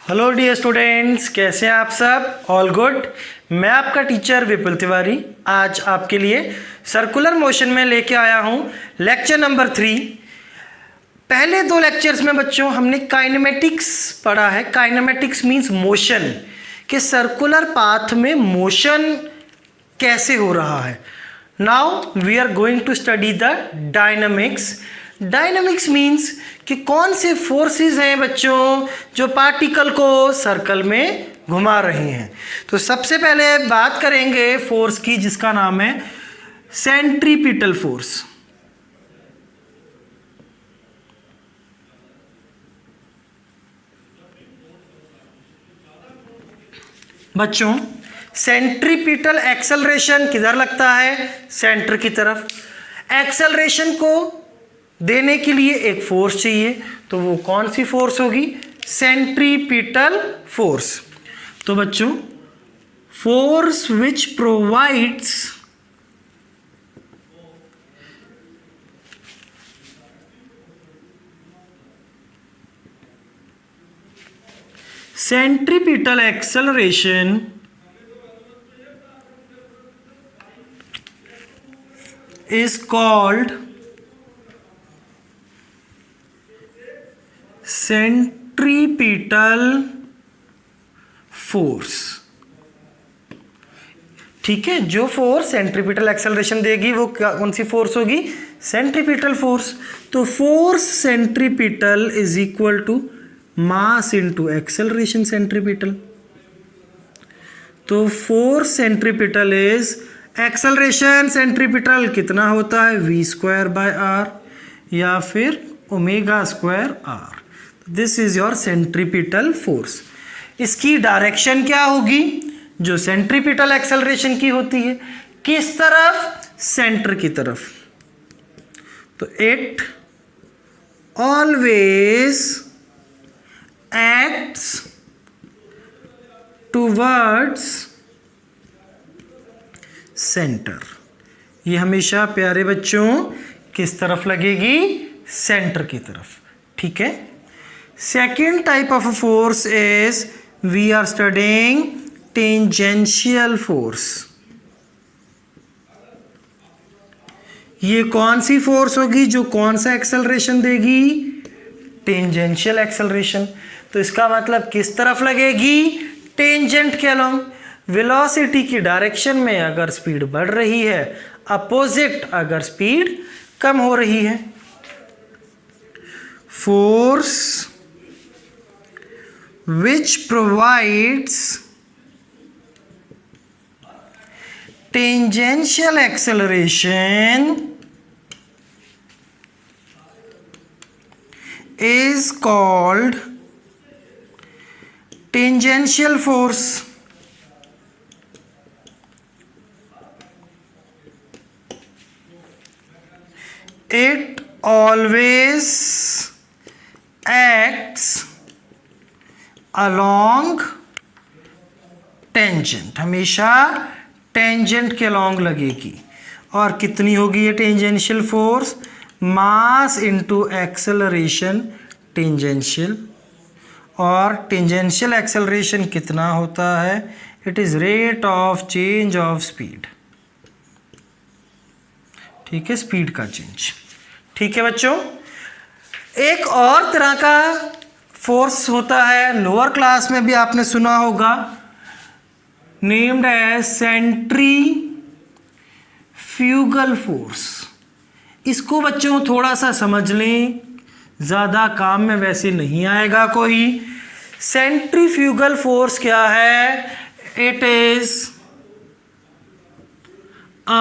Hello dear students, कैसे हैं आप सब? All good. मैं आपका टीचर विपुल तिवारी आज आपके लिए सर्कुलर मोशन में लेके आया हूं लेक्चर नंबर 3। पहले 2 लेक्चर्स में बच्चों हमने काइनेमेटिक्स पढ़ा है। काइनेमेटिक्स मींस मोशन, कि सर्कुलर पाथ में मोशन कैसे हो रहा है। Now we are going to study the dynamics. Dynamics means कि कौन से फोर्सेस हैं बच्चों जो पार्टिकल को सर्कल में घुमा रहे हैं। तो सबसे पहले बात करेंगे फोर्स की, जिसका नाम है सेंट्रीपिटल फोर्स। बच्चों सेंट्रीपिटल एक्सेलरेशन किधर लगता है? सेंटर की तरफ। एक्सेलरेशन को देने के लिए एक फोर्स चाहिए, तो वो कौन सी फोर्स होगी? Centripetal force. तो बच्चों force which provides centripetal acceleration is called centripetal force. ठीक है, जो फोर्स सेंट्रीपिटल एक्सेलरेशन देगी वो कौन सी फोर्स होगी? Centripetal force. तो force centripetal is equal to mass into acceleration centripetal. तो force centripetal is acceleration centripetal कितना होता है? v²/r या फिर ω²r। This is your centripetal force. इसकी डायरेक्शन क्या होगी जो सेंट्रीपिटल एक्सेलरेशन की होती है? किस तरफ? सेंटर की तरफ। तो it always acts towards centre. ये हमेशा प्यारे बच्चों किस तरफ लगेगी? सेंटर की तरफ। ठीक है। Second type of force is we are studying tangential force. ये कौन सी फोर्स होगी जो कौन सा एक्सेलरेशन देगी? Tangential acceleration. तो इसका मतलब किस तरफ लगेगी? टेंजेंट के अलोंग। वेलोसिटी की डायरेक्शन में अगर स्पीड बढ़ रही है, अपोजिट अगर स्पीड कम हो रही है। Force which provides tangential acceleration is called tangential force. It always acts along tangent. हमेशा टेंजेंट के अलोंग लगेगी। और कितनी होगी ये टेंजेंशियल फोर्स? मास इनटू एक्सेलरेशन टेंजेंशियल। और टेंजेंशियल एक्सेलरेशन कितना होता है? It is rate of change of speed. ठीक है, स्पीड का चेंज। ठीक है बच्चों, एक और तरह का फोर्स होता है, लोअर क्लास में भी आपने सुना होगा, नेम्ड एज सेंट्रीफ्यूगल फोर्स। इसको बच्चों थोड़ा सा समझ लें, ज़्यादा काम में वैसे नहीं आएगा कोई। सेंट्रीफ्यूगल फोर्स क्या है? It is a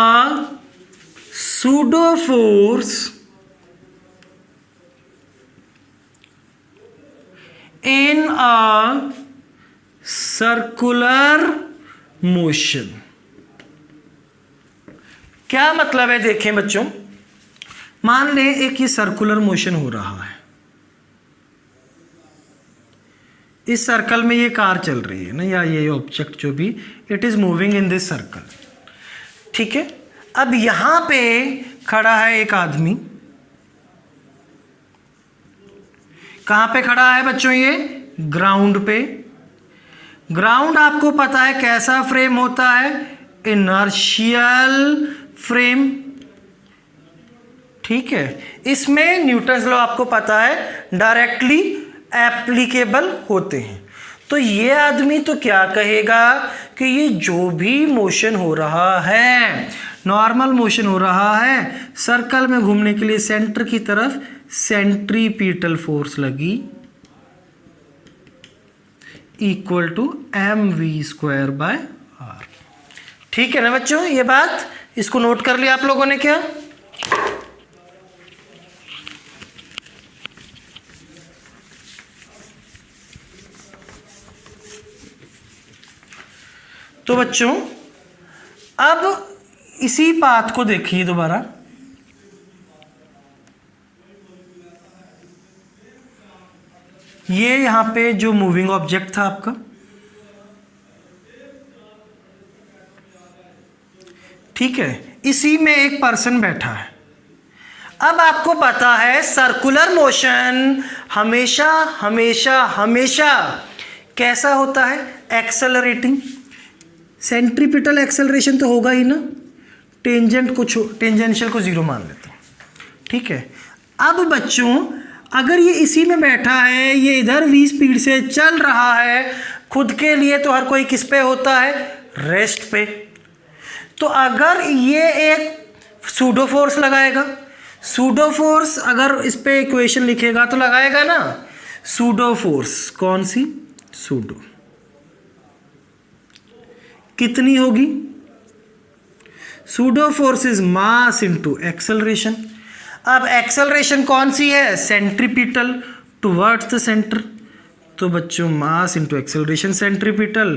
pseudo force in a circular motion। क्या मतलब है? देखें बच्चों, मान लें एक ये सर्कुलर मोशन हो रहा है। इस सर्कल में ये कार चल रही है ना, या ये ऑब्जेक्ट जो भी, it is moving in this circle. ठीक है। अब यहां पे खड़ा है एक आदमी। कहाँ पे खड़ा है बच्चों? ये ग्राउंड पे। ग्राउंड आपको पता है कैसा फ्रेम होता है, इनर्शियल फ्रेम, ठीक है। इसमें न्यूटन्स लॉ आपको पता है डायरेक्टली एप्लीकेबल होते हैं। तो ये आदमी तो क्या कहेगा कि ये जो भी मोशन हो रहा है, नॉर्मल मोशन हो रहा है, सर्कल में घूमने के लिए सेंटर की तरफ सेंट्रीपिटल फोर्स लगी इक्वल टू mv²/r। ठीक है ना बच्चों, ये बात इसको नोट कर लिया आप लोगों ने क्या? तो बच्चों अब इसी बात को देखिए दोबारा। ये यहां पे जो मूविंग ऑब्जेक्ट था आपका, ठीक है, इसी में एक पर्सन बैठा है। अब आपको पता है सर्कुलर मोशन हमेशा हमेशा हमेशा कैसा होता है, एक्सेलरेटिंग। सेंट्रीपिटल एक्सेलरेशन तो होगा ही ना, टेंजेंशियल को 0 मान लेते हैं, ठीक है। अब बच्चों अगर ये इसी में बैठा है, ये इधर v स्पीड से चल रहा है, खुद के लिए तो हर कोई किस पे होता है, रेस्ट पे। तो अगर ये एक सूडो फोर्स लगाएगा, सूडो फोर्स अगर इस पे इक्वेशन लिखेगा तो लगाएगा ना, सूडो फोर्स कौन सी, सूडो कितनी होगी, pseudo force is mass into acceleration. अब एक्सेलरेशन कौन सी है, सेंट्रीपिटल टुवर्ड्स द सेंटर। तो बच्चों मास इनटू एक्सेलरेशन सेंट्रीपिटल,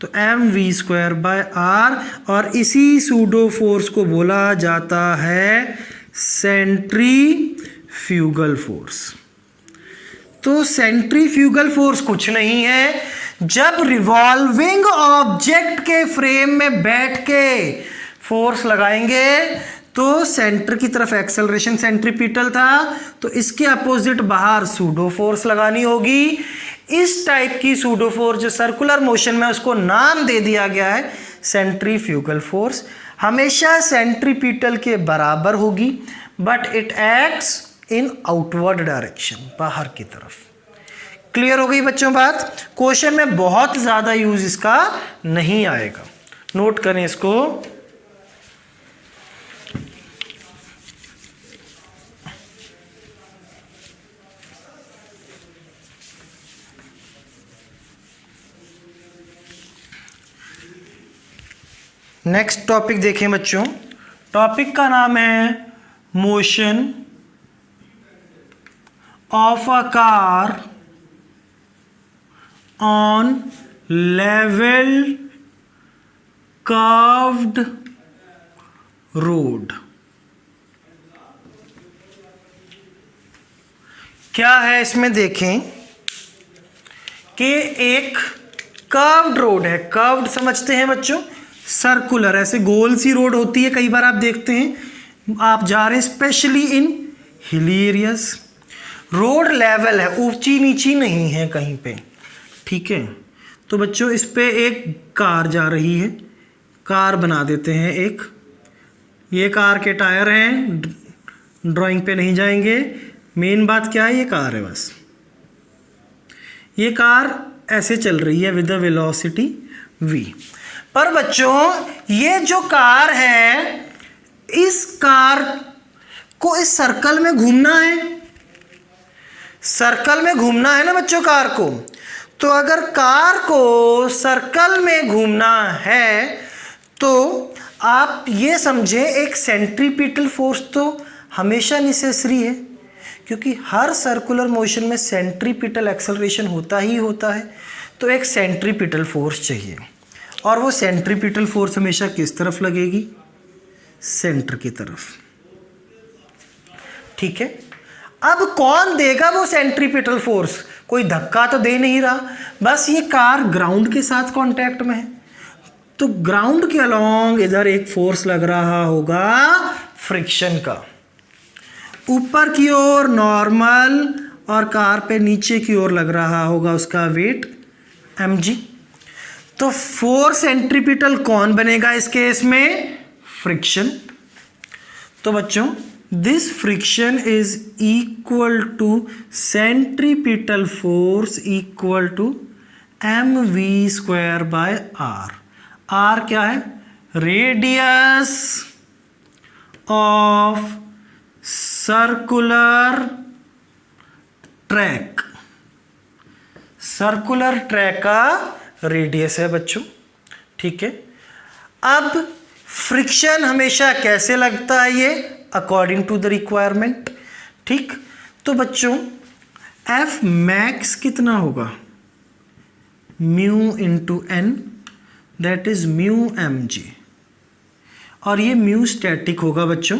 तो mv²/r, और इसी सूडो फोर्स को बोला जाता है सेंट्रीफ्यूगल फोर्स। तो सेंट्रीफ्यूगल फोर्स कुछ नहीं है, जब रिवॉल्विंग ऑब्जेक्ट के फ्रेम में बैठ के फोर्स लगाएंगे तो सेंटर की तरफ एक्सेलरेशन सेंट्रीपिटल था, तो इसके अपोजिट बाहर सूडो फोर्स लगानी होगी। इस टाइप की सूडो फोर्स जो सर्कुलर मोशन में, उसको नाम दे दिया गया है सेंट्रीफ्यूगल फोर्स। हमेशा सेंट्रीपिटल के बराबर होगी, but it acts in outward direction, बाहर की तरफ। क्लियर हो गई बच्चों बात? क्वेश्चन में बहुत ज़्यादा यूज इसका नहीं आएगा, नोट करें इसको। नेक्स्ट टॉपिक देखें बच्चों, टॉपिक का नाम है motion of a car on level curved road. क्या है इसमें देखें कि एक कर्व्ड रोड है। कर्व्ड समझते हैं बच्चों, सर्कुलर, ऐसे गोल सी रोड होती है, कई बार आप देखते हैं आप जा रहे हैं specially in hilly areas. Road level है, ऊंची नीची नहीं है कहीं पे, ठीक है। तो बच्चों इस पे एक कार जा रही है, कार बना देते हैं एक, ये कार के टायर हैं, ड्राइंग पे नहीं जाएंगे, मेन बात क्या है, ये कार है बस। ये कार ऐसे चल रही है विद द वेलोसिटी v। पर बच्चों ये जो कार है, इस कार को इस सर्कल में घूमना है, सर्कल में घूमना है ना बच्चों कार को। तो अगर कार को सर्कल में घूमना है तो आप ये समझें एक सेंट्रीपिटल फोर्स तो हमेशा नेसेसरी है, क्योंकि हर सर्कुलर मोशन में सेंट्रीपिटल एक्सेलरेशन होता ही होता है। तो एक सेंट्रीपिटल फोर्स चाहिए, और वो सेंट्रीपिटल फोर्स हमेशा किस तरफ लगेगी, सेंटर की तरफ, ठीक है। अब कौन देगा वो सेंट्रीपिटल फोर्स, कोई धक्का तो दे नहीं रहा, बस ये कार ग्राउंड के साथ कांटेक्ट में है, तो ग्राउंड के अलोंग इधर एक फोर्स लग रहा होगा फ्रिक्शन का। ऊपर की ओर नॉर्मल और कार पे नीचे की ओर लग रहा होगा उसका वेट mg। तो फोर्स सेंट्रीपिटल कौन बनेगा इस केस में? फ्रिक्शन। तो बच्चों this friction is equal to centripetal force equal to mv² by r। r क्या है? Radius of circular track. Circular track का रेडियस है बच्चों, ठीक है। अब फ्रिक्शन हमेशा कैसे लगता है? ये अकॉर्डिंग टू द रिक्वायरमेंट, ठीक। तो बच्चों एफ मैक्स कितना होगा? Mu into N, that is mu mg, और ये म्यू स्टैटिक होगा बच्चों।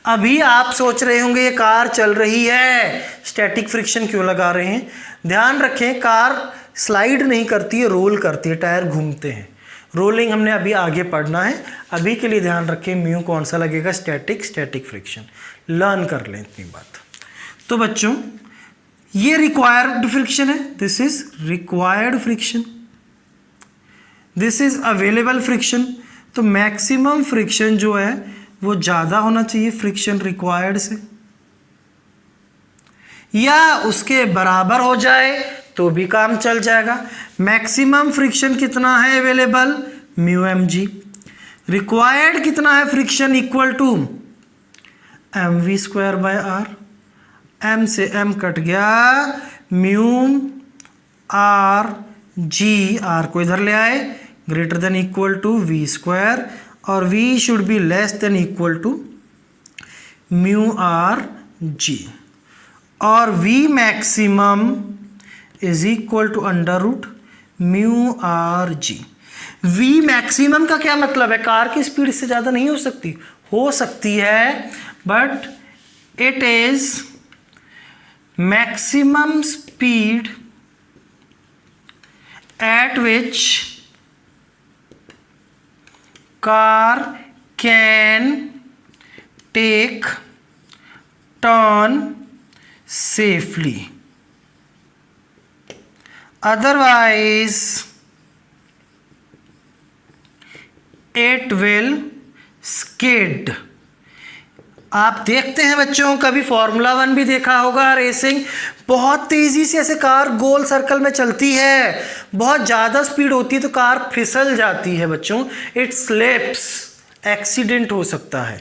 अभी आप सोच रहे होंगे ये कार चल रही है, स्टैटिक फ्रिक्शन क्यों लगा रहे हैं? ध्यान रखें, कार स्लाइड नहीं करती है, रोल करती है, टायर घूमते हैं। रोलिंग हमने अभी आगे पढ़ना है, अभी के लिए ध्यान रखें म्यू कौन सा लगेगा? Static friction. लर्न कर लें इतनी बात। तो बच्चों ये रिक्वायर्ड फ्रिक्शन है, this is required friction, this is available friction. तो मैक्सिमम फ्रिक्शन जो है वो ज़्यादा होना चाहिए फ्रिक्शन रिक्वायर्ड से, या उसके बराबर हो जाए तो भी काम चल जाएगा। मैक्सिमम फ्रिक्शन कितना है अवेलेबल? Mu mg। रिक्वायर्ड कितना है friction? Equal to mv² by r। m से m कट गया, म्यू r g, r को इधर ले आए, greater than equal to v², और v should be less than equal to mu r g, और v maximum is equal to under root mu R G. v maximum का क्या मतलब है? कार की स्पीड इससे ज़्यादा नहीं हो सकती है, but it is maximum speed at which car can take turn safely, otherwise it will skid। आप देखते हैं बच्चों, कभी फॉर्मूला 1 भी देखा होगा, रेसिंग, बहुत तेज़ी से ऐसे कार गोल सर्कल में चलती है, बहुत ज़्यादा स्पीड होती है तो कार फिसल जाती है बच्चों, इट स्लिप्स, एक्सीडेंट हो सकता है।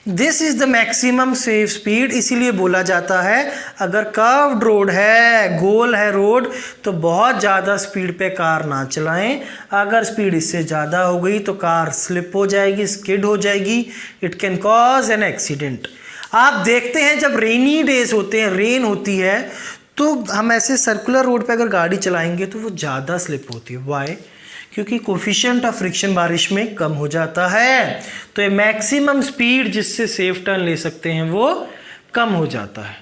This is the maximum safe speed. इसीलिए बोला जाता है अगर कर्व्ड रोड है, गोल है रोड, तो बहुत ज़्यादा स्पीड पे कार ना चलाएं। अगर स्पीड इससे ज़्यादा हो गई तो कार स्लिप हो जाएगी, स्किड हो जाएगी, it can cause an accident. आप देखते हैं जब रेनी डेज होते हैं, रेन होती है, तो हम ऐसे सर्कुलर रोड पे अगर गाड़ी चलाएंगे तो वो ज़्यादा स्लिप होती है। वाई? क्योंकि कोफिशिएंट ऑफ फ्रिक्शन बारिश में कम हो जाता है, तो ये मैक्सिमम स्पीड जिससे सेफ टर्न ले सकते हैं वो कम हो जाता है।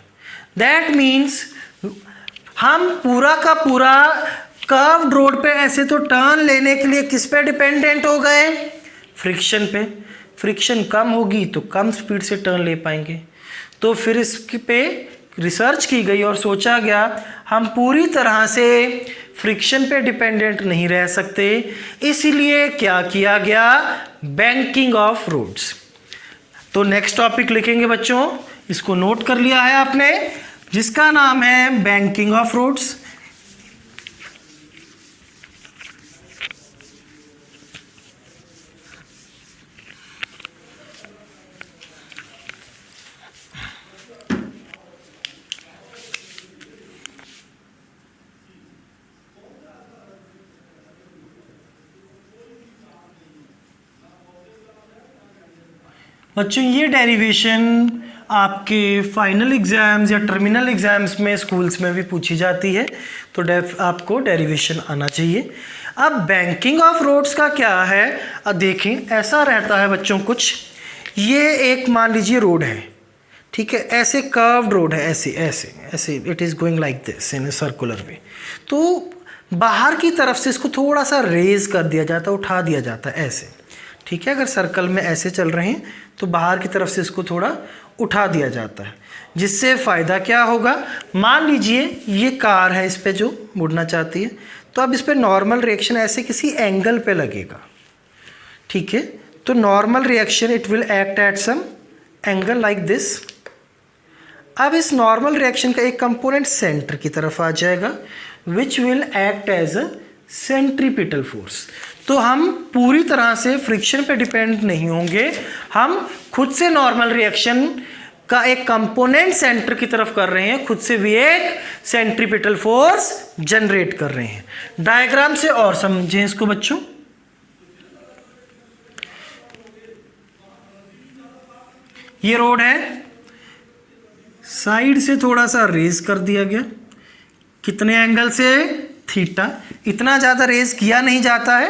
दैट मीन्स हम पूरा का पूरा कर्व्ड रोड पे ऐसे तो टर्न लेने के लिए किस पे डिपेंडेंट हो गए? फ्रिक्शन पे। फ्रिक्शन कम होगी तो कम स्पीड से टर्न ले पाएंगे। तो फिर इस पे रिसर्च की गई और सोचा गया हम पूरी तरह से फ्रिक्शन पे डिपेंडेंट नहीं रह सकते, इसीलिए क्या किया गया? Banking of roads. तो नेक्स्ट टॉपिक लिखेंगे बच्चों, इसको नोट कर लिया है आपने, जिसका नाम है बैंकिंग ऑफ रोड्स। बच्चों ये डेरिवेशन आपके फाइनल एग्ज़ाम्स या टर्मिनल एग्ज़ाम्स में स्कूल्स में भी पूछी जाती है, तो आपको डेरिवेशन आना चाहिए। अब बैंकिंग ऑफ रोड्स का क्या है? अब देखें, ऐसा रहता है बच्चों कुछ, ये एक मान लीजिए रोड है, ठीक है, ऐसे कर्व्ड रोड है, ऐसे ऐसे ऐसे, it is going like this in a circular way. तो बाहर की तरफ से इसको थोड़ा सा रेज कर दिया जाता है, उठा दिया जाता है ऐसे, ठीक है। अगर सर्कल में ऐसे चल रहे हैं तो बाहर की तरफ से इसको थोड़ा उठा दिया जाता है। जिससे फ़ायदा क्या होगा, मान लीजिए ये कार है, इस पे जो मुड़ना चाहती है, तो अब इस पे नॉर्मल रिएक्शन ऐसे किसी एंगल पे लगेगा, ठीक है। तो normal reaction it will act at some angle like this. अब इस नॉर्मल रिएक्शन का एक कंपोनेंट सेंटर की तरफ आ जाएगा which will act as a centripetal force. तो हम पूरी तरह से फ्रिक्शन पे डिपेंड नहीं होंगे, हम खुद से नॉर्मल रिएक्शन का एक कंपोनेंट सेंटर की तरफ कर रहे हैं, खुद से भी एक सेंट्रीपिटल फोर्स जनरेट कर रहे हैं। डायग्राम से और समझें इसको बच्चों। ये रोड है, साइड से थोड़ा सा रेज कर दिया गया, कितने एंगल से, थीटा। इतना ज़्यादा रेज किया नहीं जाता है,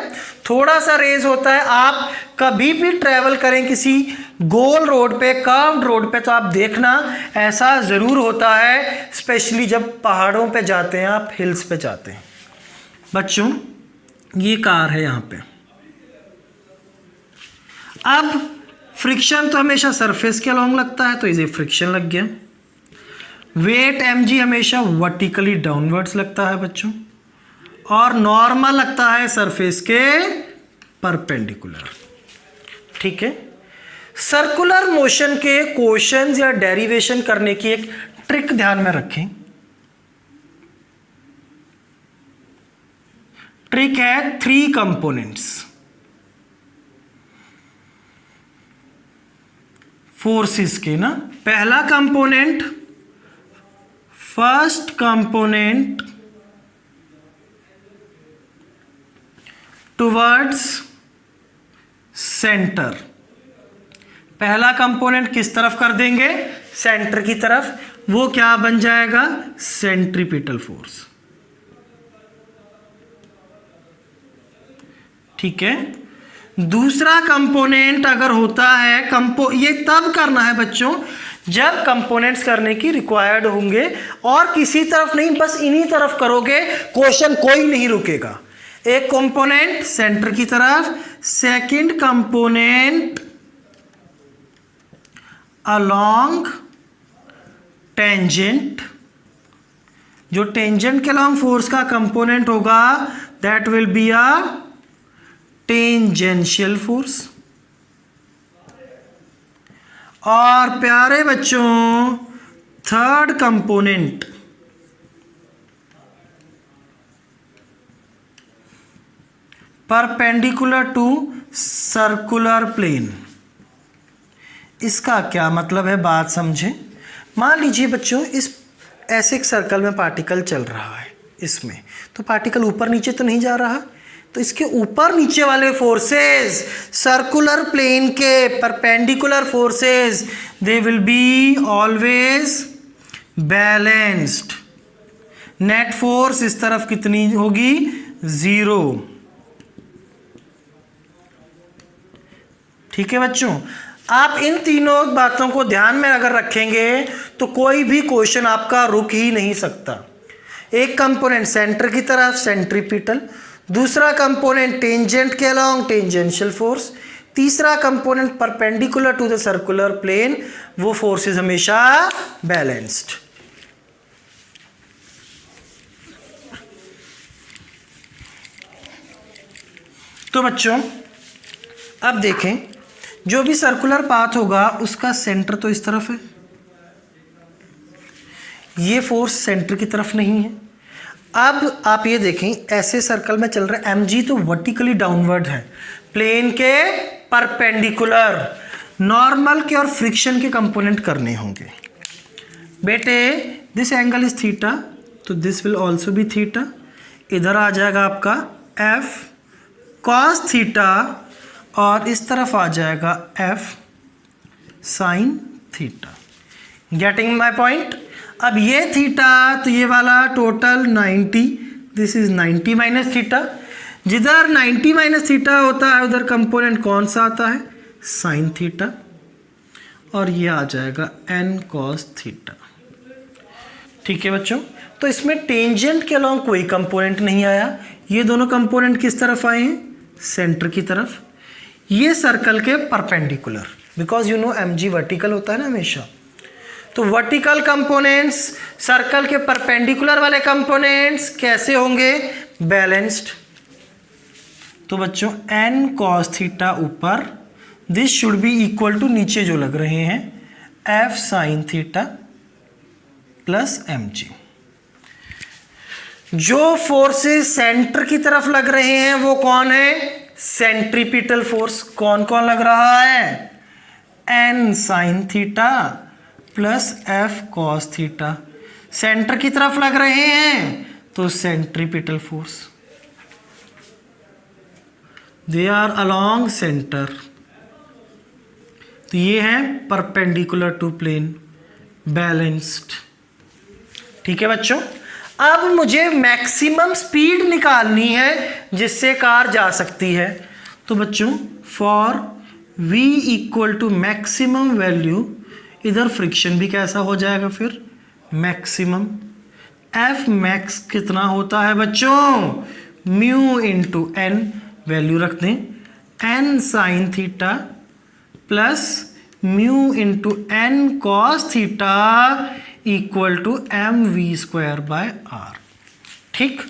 थोड़ा सा रेज होता है। आप कभी भी ट्रैवल करें किसी गोल रोड पे, कर्व्ड रोड पे, तो आप देखना ऐसा ज़रूर होता है, स्पेशली जब पहाड़ों पे जाते हैं, आप हिल्स पे जाते हैं। बच्चों ये कार है यहाँ पे, अब फ्रिक्शन तो हमेशा सरफेस के अलॉन्ग लगता है, तो इसे फ्रिक्शन लग गया। वेट mg हमेशा वर्टिकली डाउनवर्ड्स लगता है बच्चों, और नॉर्मल लगता है सरफेस के परपेंडिकुलर, ठीक है। सर्कुलर मोशन के क्वेश्चंस या डेरिवेशन करने की एक ट्रिक ध्यान में रखें। ट्रिक है 3 कंपोनेंट्स फोर्सेस के ना। पहला component, first component towards centre. पहला कंपोनेंट किस तरफ कर देंगे, सेंटर की तरफ, वो क्या बन जाएगा, सेंट्रीपिटल फोर्स, ठीक है। दूसरा कंपोनेंट अगर होता है ये तब करना है बच्चों जब कंपोनेंट्स करने की रिक्वायर्ड होंगे, और किसी तरफ नहीं, बस इन्हीं तरफ करोगे, क्वेश्चन कोई नहीं रुकेगा। एक कंपोनेंट सेंटर की तरफ, सेकंड कंपोनेंट अलोंग टेंजेंट। जो टेंजेंट के अलोंग फोर्स का कंपोनेंट होगा that will be a tangential force. और प्यारे बच्चों third component perpendicular to circular plane. इसका क्या मतलब है, बात समझें। मान लीजिए बच्चों इस ऐसे एक सर्कल में पार्टिकल चल रहा है, इसमें तो पार्टिकल ऊपर नीचे तो नहीं जा रहा, तो इसके ऊपर नीचे वाले फोर्सेस सर्कुलर प्लेन के perpendicular forces they will be always balanced. Net force इस तरफ कितनी होगी, 0, ठीक है बच्चों। आप इन तीनों बातों को ध्यान में अगर रखेंगे तो कोई भी क्वेश्चन आपका रुक ही नहीं सकता। एक कंपोनेंट सेंटर की तरफ सेंट्रीपिटल, दूसरा कंपोनेंट टेंजेंट के अलोंग टेंजेंशियल फोर्स, तीसरा component perpendicular to the circular plane, वो फोर्सेस हमेशा बैलेंस्ड। तो बच्चों अब देखें, जो भी सर्कुलर पाथ होगा उसका सेंटर तो इस तरफ है, ये फोर्स सेंटर की तरफ नहीं है। अब आप ये देखें ऐसे सर्कल में चल रहा है, mg तो वर्टिकली डाउनवर्ड है, प्लेन के परपेंडिकुलर, नॉर्मल के और फ्रिक्शन के कंपोनेंट करने होंगे। बेटे दिस एंगल इज थीटा, तो this will also be theta. इधर आ जाएगा आपका f cos थीटा, और इस तरफ आ जाएगा f sin theta. Getting my point. अब ये थीटा, तो ये वाला total 90, this is 90 minus theta. जिधर 90 माइनस थीटा होता है उधर कंपोनेंट कौन सा आता है, साइन थीटा, और ये आ जाएगा n cos थीटा, ठीक है बच्चों। तो इसमें टेंजेंट के अलोंग कोई कंपोनेंट नहीं आया, ये दोनों कंपोनेंट किस तरफ आए हैं, सेंटर की तरफ। ये सर्कल के perpendicular, because you know mg vertical होता है ना हमेशा, तो वर्टिकल कंपोनेंट्स, सर्कल के परपेंडिकुलर वाले कंपोनेंट्स कैसे होंगे? बैलेंस्ड। तो बच्चों n cos थीटा ऊपर, this should be equal to नीचे जो लग रहे हैं f sin theta plus mg। जो फोर्सेस सेंटर की तरफ लग रहे हैं वो कौन है? Centripetal force. कौन कौन लग रहा है? n sin theta plus f cos theta. Centre की तरफ लग रहे हैं तो centripetal force, they are along centre. तो ये है परपेंडिकुलर टू प्लेन, बैलेंस्ड। ठीक है बच्चों, अब मुझे मैक्सिमम स्पीड निकालनी है जिससे कार जा सकती है। तो बच्चों for v equal to maximum value, इधर फ्रिक्शन भी कैसा हो जाएगा फिर? मैक्सिमम। f मैक्स कितना होता है बच्चों? म्यू इंटू n, वैल्यू रख दें n sine theta plus mu into n cos theta equal to M V square by R. ठीक,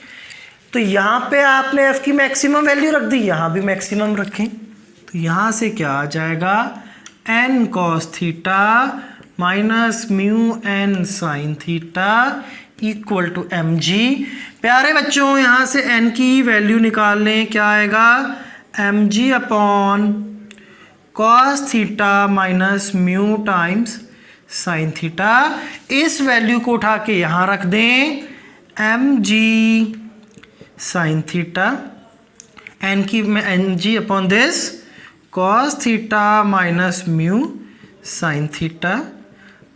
तो यहाँ पे आपने f की मैक्सिमम वैल्यू रख दी, यहाँ भी मैक्सिमम रखें। तो यहाँ से क्या आ जाएगा? n cos theta minus mu n sine theta equal to M G. प्यारे बच्चों यहाँ से n की वैल्यू निकाल लें, क्या आएगा? M G upon cos theta minus mu times sine theta. इस वैल्यू को उठा के यहाँ रख दें, M G sine theta, N की N G upon this cos theta minus mu sine theta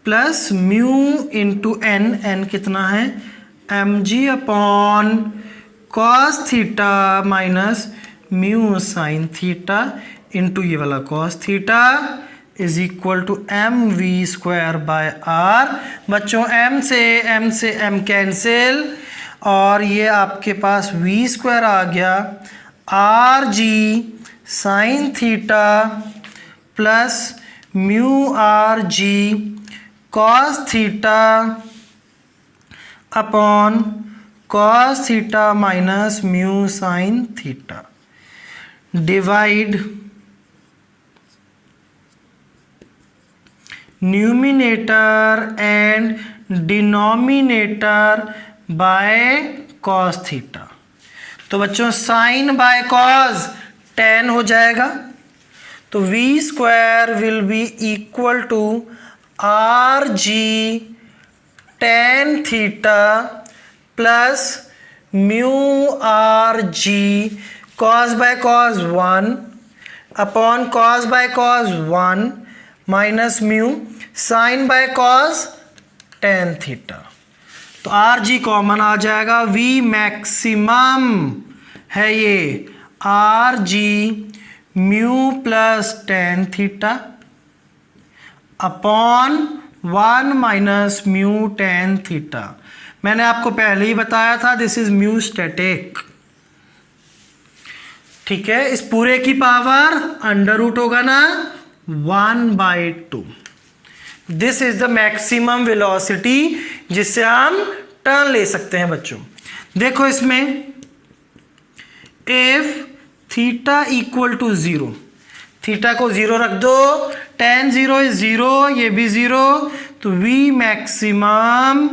plus mu into N, N कितना है? M G upon cos theta minus mu sine theta into ये वाला cos theta is equal to M V square by R. बच्चों m से m cancel और ये आपके पास v square आ गया, R G sine theta plus mu R G cos theta upon cos theta minus mu sine theta divide numerator and denominator by cos theta. तो बच्चों sign by cos tan हो जाएगा, तो v square will be equal to R G tan theta plus mu R G cos by cos 1 upon cos by cos 1 minus mu sine by cos tan theta. तो R G common आ जाएगा, v maximum है ये R G mu plus tan theta upon 1 minus mu tan theta. मैंने आपको पहले ही बताया था दिस इज म्यू स्टैटिक। ठीक है, इस पूरे की पावर अंडर रूट होगा ना 1/2। This is the maximum velocity जिससे हम टर्न ले सकते हैं। बच्चों देखो इसमें if theta equal to 0, theta को 0 रख दो, tan 0 इज 0, ये भी 0, तो v maximum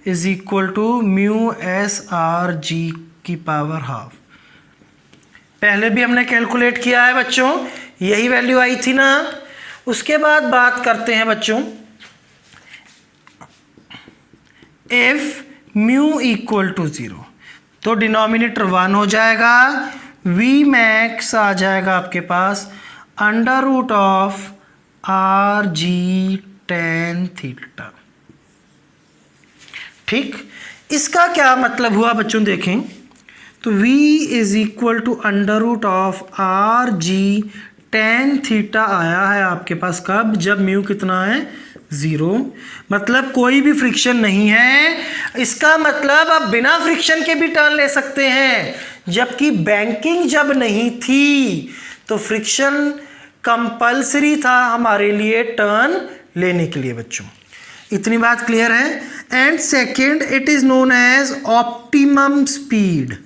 is equal to mu S R G की पावर हाफ। पहले भी हमने कैलकुलेट किया है बच्चों, यही वैल्यू आई थी ना। उसके बाद बात करते हैं बच्चों इफ म्यू इक्वल टू 0, तो डिनोमिनेटर 1 हो जाएगा, v मैक्स आ जाएगा आपके पास under root of R G tan theta. ठीक, इसका क्या मतलब हुआ बच्चों देखें, तो v is equal to under root of R G tan theta आया है आपके पास कब? जब म्यू कितना है 0, मतलब कोई भी फ्रिक्शन नहीं है। इसका मतलब आप बिना फ्रिक्शन के भी टर्न ले सकते हैं, जबकि बैंकिंग जब नहीं थी तो फ्रिक्शन कंपल्सरी था हमारे लिए टर्न लेने के लिए। बच्चों इतनी बात क्लियर है। And second, it is known as optimum speed.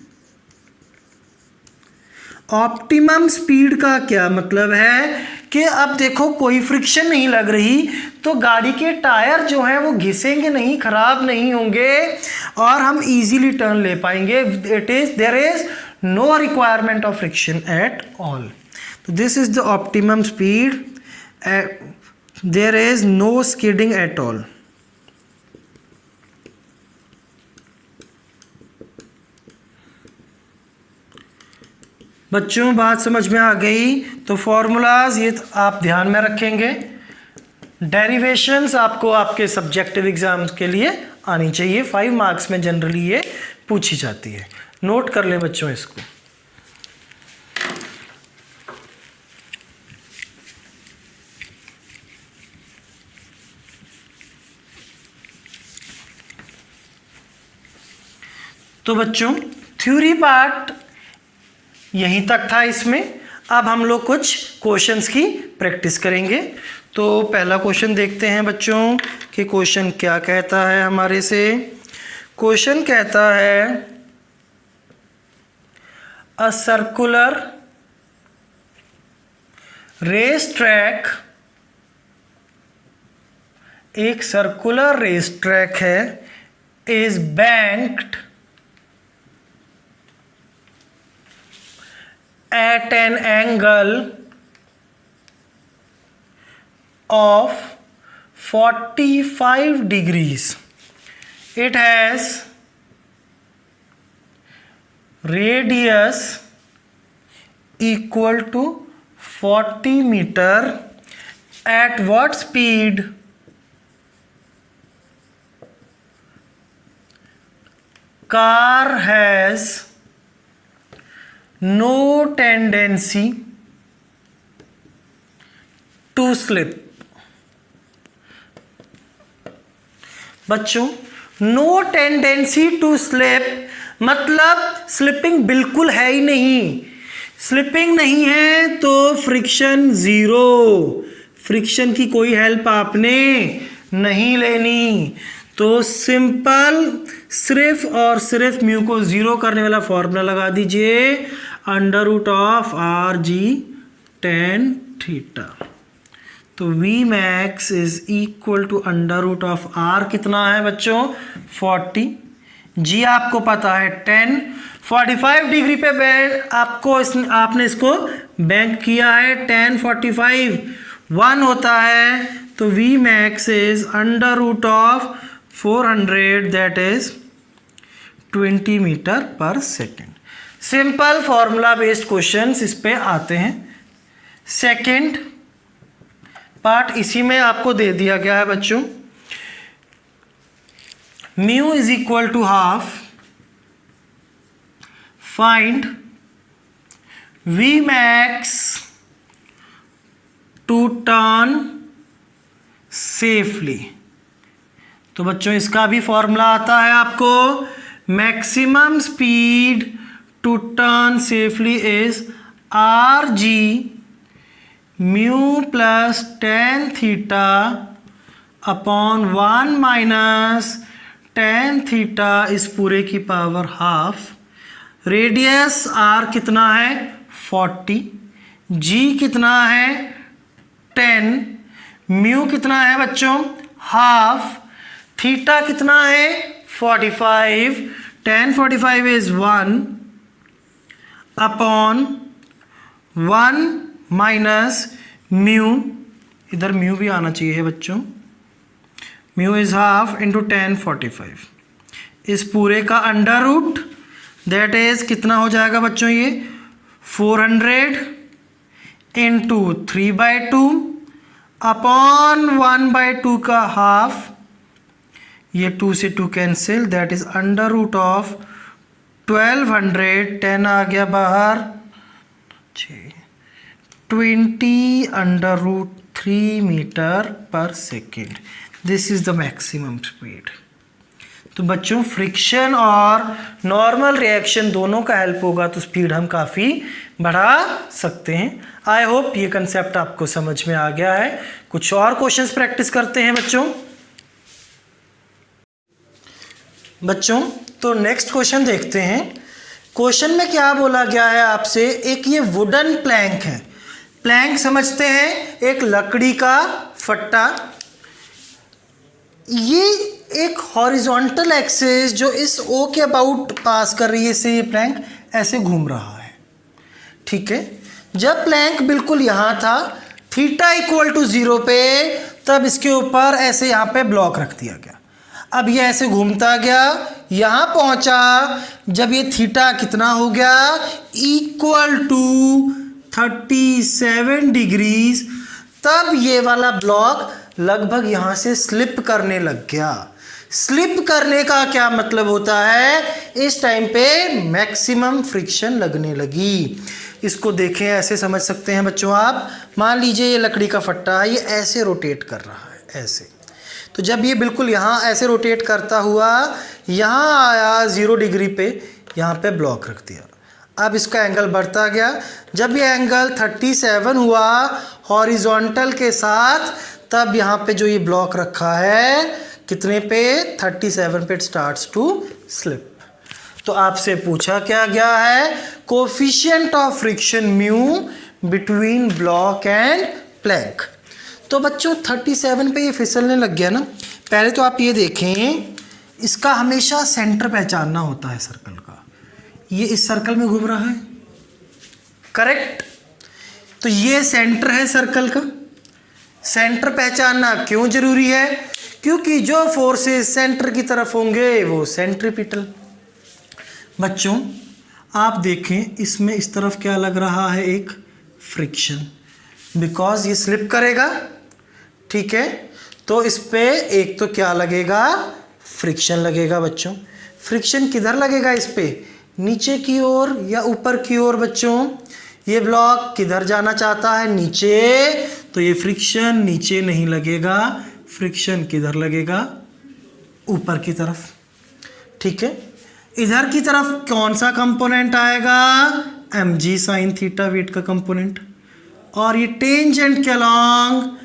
Optimum speed का क्या मतलब है कि अब देखो कोई फ्रिक्शन नहीं लग रही तो गाड़ी के टायर जो हैं वो घिसेंगे नहीं, खराब नहीं होंगे और हम इजीली टर्न ले पाएंगे। There is no requirement of friction at all. तो this is the optimum speed, there is no skidding at all. बच्चों बात समझ में आ गई? तो फॉर्मूलाज ये आप ध्यान में रखेंगे। डेरिवेशंस आपको आपके सब्जेक्टिव एग्जाम्स के लिए आनी चाहिए, 5 मार्क्स में जनरली ये पूछी जाती है। नोट कर लें बच्चों इसको। तो बच्चों थ्योरी पार्ट यहीं तक था इसमें। अब हम लोग कुछ क्वेश्चंस की प्रैक्टिस करेंगे। तो पहला क्वेश्चन देखते हैं बच्चों कि क्वेश्चन क्या कहता है हमारे से। क्वेश्चन कहता है अ सर्कुलर रेस ट्रैक, एक सर्कुलर रेस ट्रैक है, is banked at an angle of 45 degrees. It has radius equal to 40 meter. At what speed car has no tendency to slip? बच्चों नो टेंडेंसी टू स्लिप मतलब slipping बिल्कुल है ही नहीं। Slipping नहीं है तो friction zero, friction की कोई हेल्प आपने नहीं लेनी। तो सिंपल सिर्फ और सिर्फ म्यू को ज़ीरो करने वाला फॉर्मूला लगा दीजिए, under root of R G tan theta. तो V max is equal to under root of R कितना है बच्चों 40, जी आपको पता है 10, 45 डिग्री पे बैंड आपने इसको बैंक किया है 10 45 1 होता है। तो V max is under root of 400 that is 20 metre पर second. Simple formula based questions इस पे आते हैं। सेकेंड पार्ट इसी में आपको दे दिया गया है बच्चों, mu is equal to half, find V max to turn safely. तो बच्चों इसका भी फॉर्मूला आता है आपको, maximum speed to turn safely is R G mu plus tan theta upon 1 minus tan theta इस पूरे की पावर हाफ। रेडियस आर कितना है 40, जी कितना है 10, म्यू कितना है बच्चों हाफ, थीटा कितना है 45, 10 45 इज 1 अपॉन 1 माइनस म्यू, इधर म्यू भी आना चाहिए बच्चों, म्यू इज हाफ इंटू 10 45, इस पूरे का अंडर रूट दैट इज कितना हो जाएगा बच्चों ये 400 इंटू 3/2 अपॉन 1/2 का हाफ, ये 2 से 2 cancel that is under root of 1200, 10 आ गया बाहर 20 अंडर रूट 3 मीटर पर second. This is the maximum speed. तो बच्चों फ्रिक्शन और नॉर्मल रिएक्शन दोनों का हेल्प होगा तो स्पीड हम काफ़ी बढ़ा सकते हैं। आई होप ये कंसेप्ट आपको समझ में आ गया है। कुछ और क्वेश्चंस प्रैक्टिस करते हैं बच्चों। बच्चों तो नेक्स्ट क्वेश्चन देखते हैं। क्वेश्चन में क्या बोला गया है आपसे, एक ये वुडन प्लैंक है। प्लैंक समझते हैं, एक लकड़ी का फट्टा। ये एक हॉरिजॉन्टल एक्सिस जो इस ओ के अबाउट पास कर रही है, इससे ये प्लैंक ऐसे घूम रहा है। ठीक है, जब प्लैंक बिल्कुल यहाँ था थीटा इक्वल टू 0 पे, तब इसके ऊपर ऐसे यहाँ पे ब्लॉक रख दिया गया। अब ये ऐसे घूमता गया, यहाँ पहुँचा, जब ये थीटा कितना हो गया, इक्वल टू 37 डिग्रीज, तब ये वाला ब्लॉक लगभग यहाँ से स्लिप करने लग गया। स्लिप करने का क्या मतलब होता है, इस टाइम पे मैक्सिमम फ्रिक्शन लगने लगी। इसको देखें, ऐसे समझ सकते हैं बच्चों आप। मान लीजिए ये लकड़ी का फट्टा है, ये ऐसे रोटेट कर रहा है ऐसे, तो जब ये बिल्कुल यहाँ ऐसे रोटेट करता हुआ यहाँ आया 0 डिग्री पे, यहाँ पे ब्लॉक रख दिया। अब इसका एंगल बढ़ता गया, जब ये एंगल 37 हुआ हॉरिजॉन्टल के साथ, तब यहाँ पे जो ये ब्लॉक रखा है कितने पे, 37 पे, इट स्टार्ट्स टू स्लिप। तो आपसे पूछा क्या गया है, coefficient of friction mu between block and plank. तो बच्चों 37 पे ये फिसलने लग गया ना। पहले तो आप ये देखें, इसका हमेशा सेंटर पहचानना होता है सर्कल का। ये इस सर्कल में घूम रहा है, करेक्ट। तो ये सेंटर है सर्कल का। सेंटर पहचानना क्यों जरूरी है, क्योंकि जो फोर्सेस सेंटर की तरफ होंगे वो सेंट्रीपिटल। बच्चों आप देखें, इसमें इस तरफ क्या लग रहा है, एक फ्रिक्शन, बिकॉज ये स्लिप करेगा। ठीक है, तो इस पे एक तो क्या लगेगा, फ्रिक्शन लगेगा। बच्चों फ्रिक्शन किधर लगेगा, इस पे नीचे की ओर या ऊपर की ओर। बच्चों ये ब्लॉक किधर जाना चाहता है, नीचे, तो ये फ्रिक्शन नीचे नहीं लगेगा, फ्रिक्शन किधर लगेगा, ऊपर की तरफ। ठीक है, इधर की तरफ कौन सा कंपोनेंट आएगा, mg sin थीटा वेट का कंपोनेंट, और ये टेंजेंट के अलॉन्ग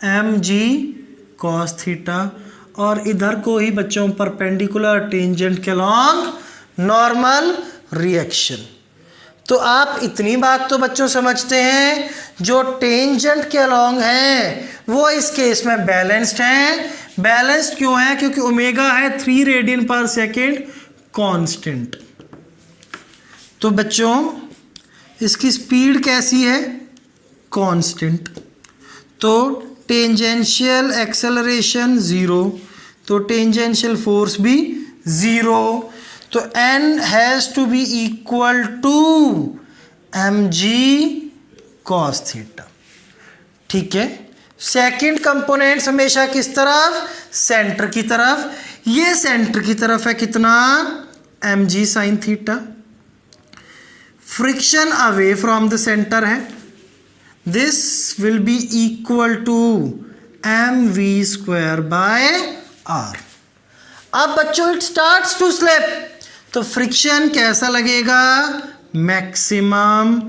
mg cos थीटा, और इधर को ही बच्चों परपेंडिकुलर टेंजेंट के अलॉन्ग नॉर्मल रिएक्शन। तो आप इतनी बात तो बच्चों समझते हैं, जो टेंजेंट के अलॉन्ग हैं वो इस केस में बैलेंस्ड हैं। बैलेंस्ड क्यों है, क्योंकि ओमेगा है 3 रेडियन पर सेकेंड कांस्टेंट। तो बच्चों इसकी स्पीड कैसी है, कांस्टेंट। तो टेंजेंशियल एक्सेलरेशन 0, तो टेंजेंशियल फोर्स भी 0। तो n has to be equal to mg cos theta. ठीक है, सेकंड कंपोनेंट हमेशा किस तरफ, सेंटर की तरफ। ये सेंटर की तरफ है कितना, mg sin theta. Friction away from the centre है, this will be equal to mv square by r। अब बच्चों इट स्टार्ट्स टू स्लिप, तो फ्रिक्शन कैसा लगेगा, मैक्सिमम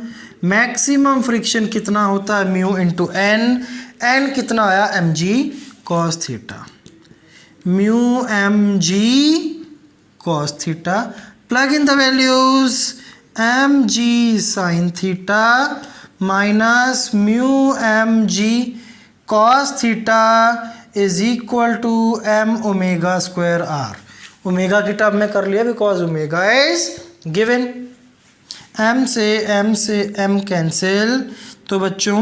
फ्रिक्शन कितना होता है, म्यू इंटू एन कितना आया, mg cos theta, mu mg cos theta, plug in the values, mg sin theta minus mu mg cos theta is equal to m omega square r। Omega की term में कर लिया, because omega is given. m से m cancel, तो बच्चों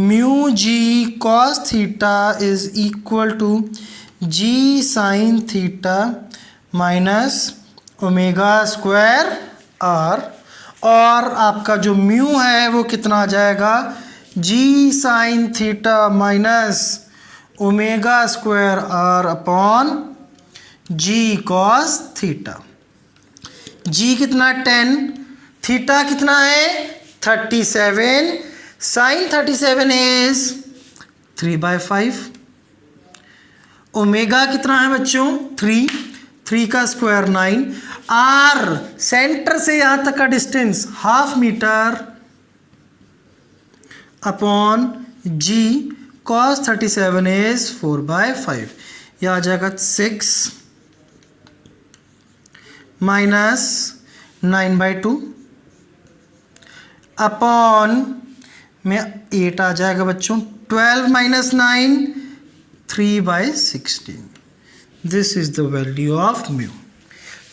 mu G cos theta is equal to g sin theta minus omega square r, और आपका जो म्यू है वो कितना आ जाएगा, g sin theta minus omega square r upon g cos theta. g कितना 10, थीटा कितना है 37, साइन 37 इज 3/5, ओमेगा कितना है बच्चों 3 का स्क्वायर 9, r सेंटर से यहाँ तक का distance 1/2 metre upon g cos 37 is 4/5, यह आ जाएगा 6 माइनस 9/2 अपॉन में 8 आ जाएगा बच्चों। 12 minus 9 3/16। This is the value of mu.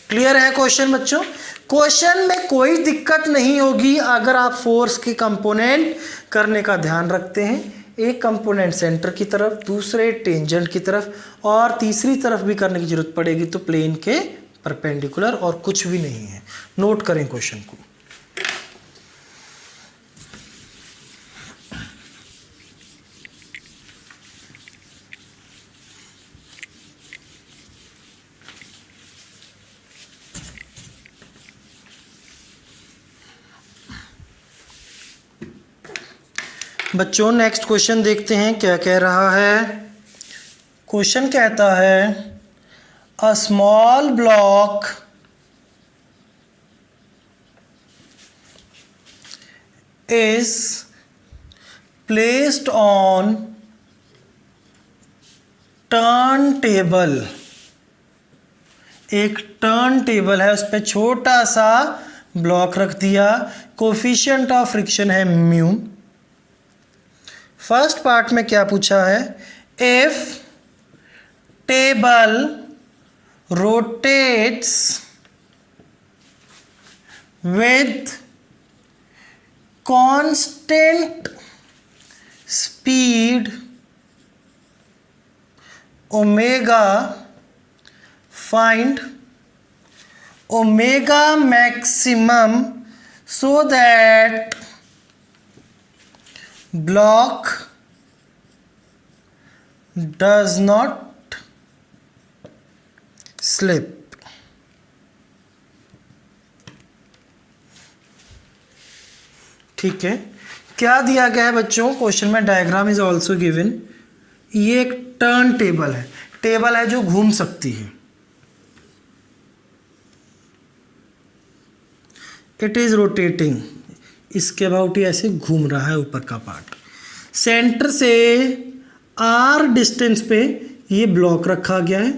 Clear है क्वेश्चन बच्चों? क्वेश्चन में कोई दिक्कत नहीं होगी अगर आप फोर्स के कंपोनेंट करने का ध्यान रखते हैं। एक कंपोनेंट सेंटर की तरफ, दूसरे टेंजेंट की तरफ और तीसरी तरफ भी करने की जरूरत पड़ेगी तो प्लेन के परपेंडिकुलर, और कुछ भी नहीं है। नोट करें क्वेश्चन को। बच्चों नेक्स्ट क्वेश्चन देखते हैं क्या कह रहा है। क्वेश्चन कहता है a small block is placed on turn table. एक टर्न टेबल है, उस पर छोटा सा ब्लॉक रख दिया। कोफिशिएंट ऑफ फ्रिक्शन है म्यू। फर्स्ट पार्ट में क्या पूछा है? If table rotates with constant speed omega, find omega maximum so that block does not slip. ठीक है, क्या दिया गया है बच्चों क्वेश्चन में? Diagram is also given. ये एक टर्न टेबल है, टेबल है जो घूम सकती है। इट इज रोटेटिंग, इसके अबाउट ही ऐसे घूम रहा है ऊपर का पार्ट। सेंटर से आर डिस्टेंस पे ये ब्लॉक रखा गया है।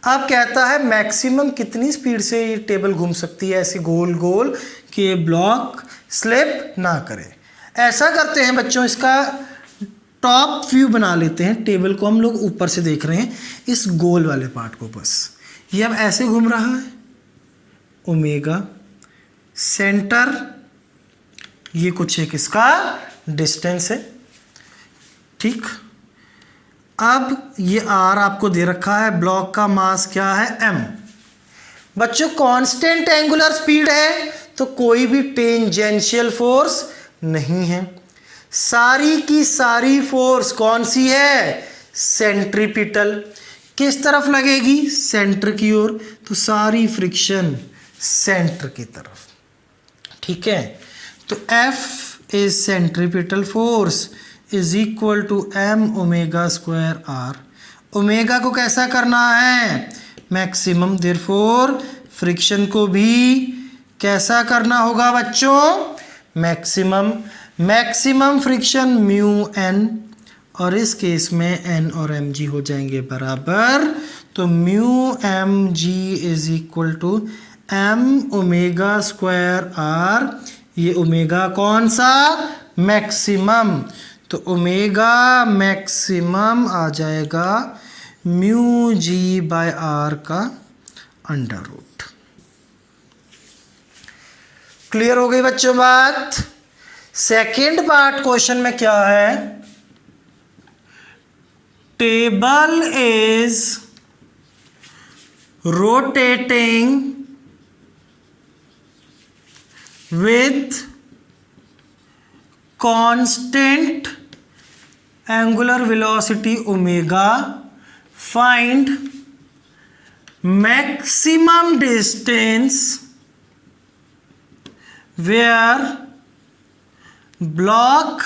अब कहता है मैक्सिमम कितनी स्पीड से ये टेबल घूम सकती है ऐसे गोल गोल कि ये ब्लॉक स्लिप ना करे। ऐसा करते हैं बच्चों, इसका टॉप व्यू बना लेते हैं। टेबल को हम लोग ऊपर से देख रहे हैं, इस गोल वाले पार्ट को। बस ये अब ऐसे घूम रहा है, ओमेगा सेंटर, ये कुछ एक इसका डिस्टेंस है। ठीक, अब ये आर आपको दे रखा है, ब्लॉक का मास क्या है? एम। बच्चों कांस्टेंट एंगुलर स्पीड है तो कोई भी टेंजेंशियल फोर्स नहीं है। सारी की सारी फोर्स कौन सी है? सेंट्रीपिटल। किस तरफ लगेगी? सेंटर की ओर, तो सारी फ्रिक्शन सेंटर की तरफ। ठीक है, तो F is centripetal force is equal to m omega square R. Omega को कैसा करना है? मैक्सिमम। देयरफॉर फ्रिक्शन को भी कैसा करना होगा बच्चों? Maximum. Maximum friction mu n, और इस केस में n और mg हो जाएंगे बराबर, तो mu mg is equal to m omega square R. ये ओमेगा कौन सा? मैक्सिमम। तो ओमेगा मैक्सिमम आ जाएगा म्यू जी बाय आर का अंडर रूट। क्लियर हो गई बच्चों बात? सेकेंड पार्ट क्वेश्चन में क्या है? Table is rotating with constant angular velocity omega, find maximum distance where block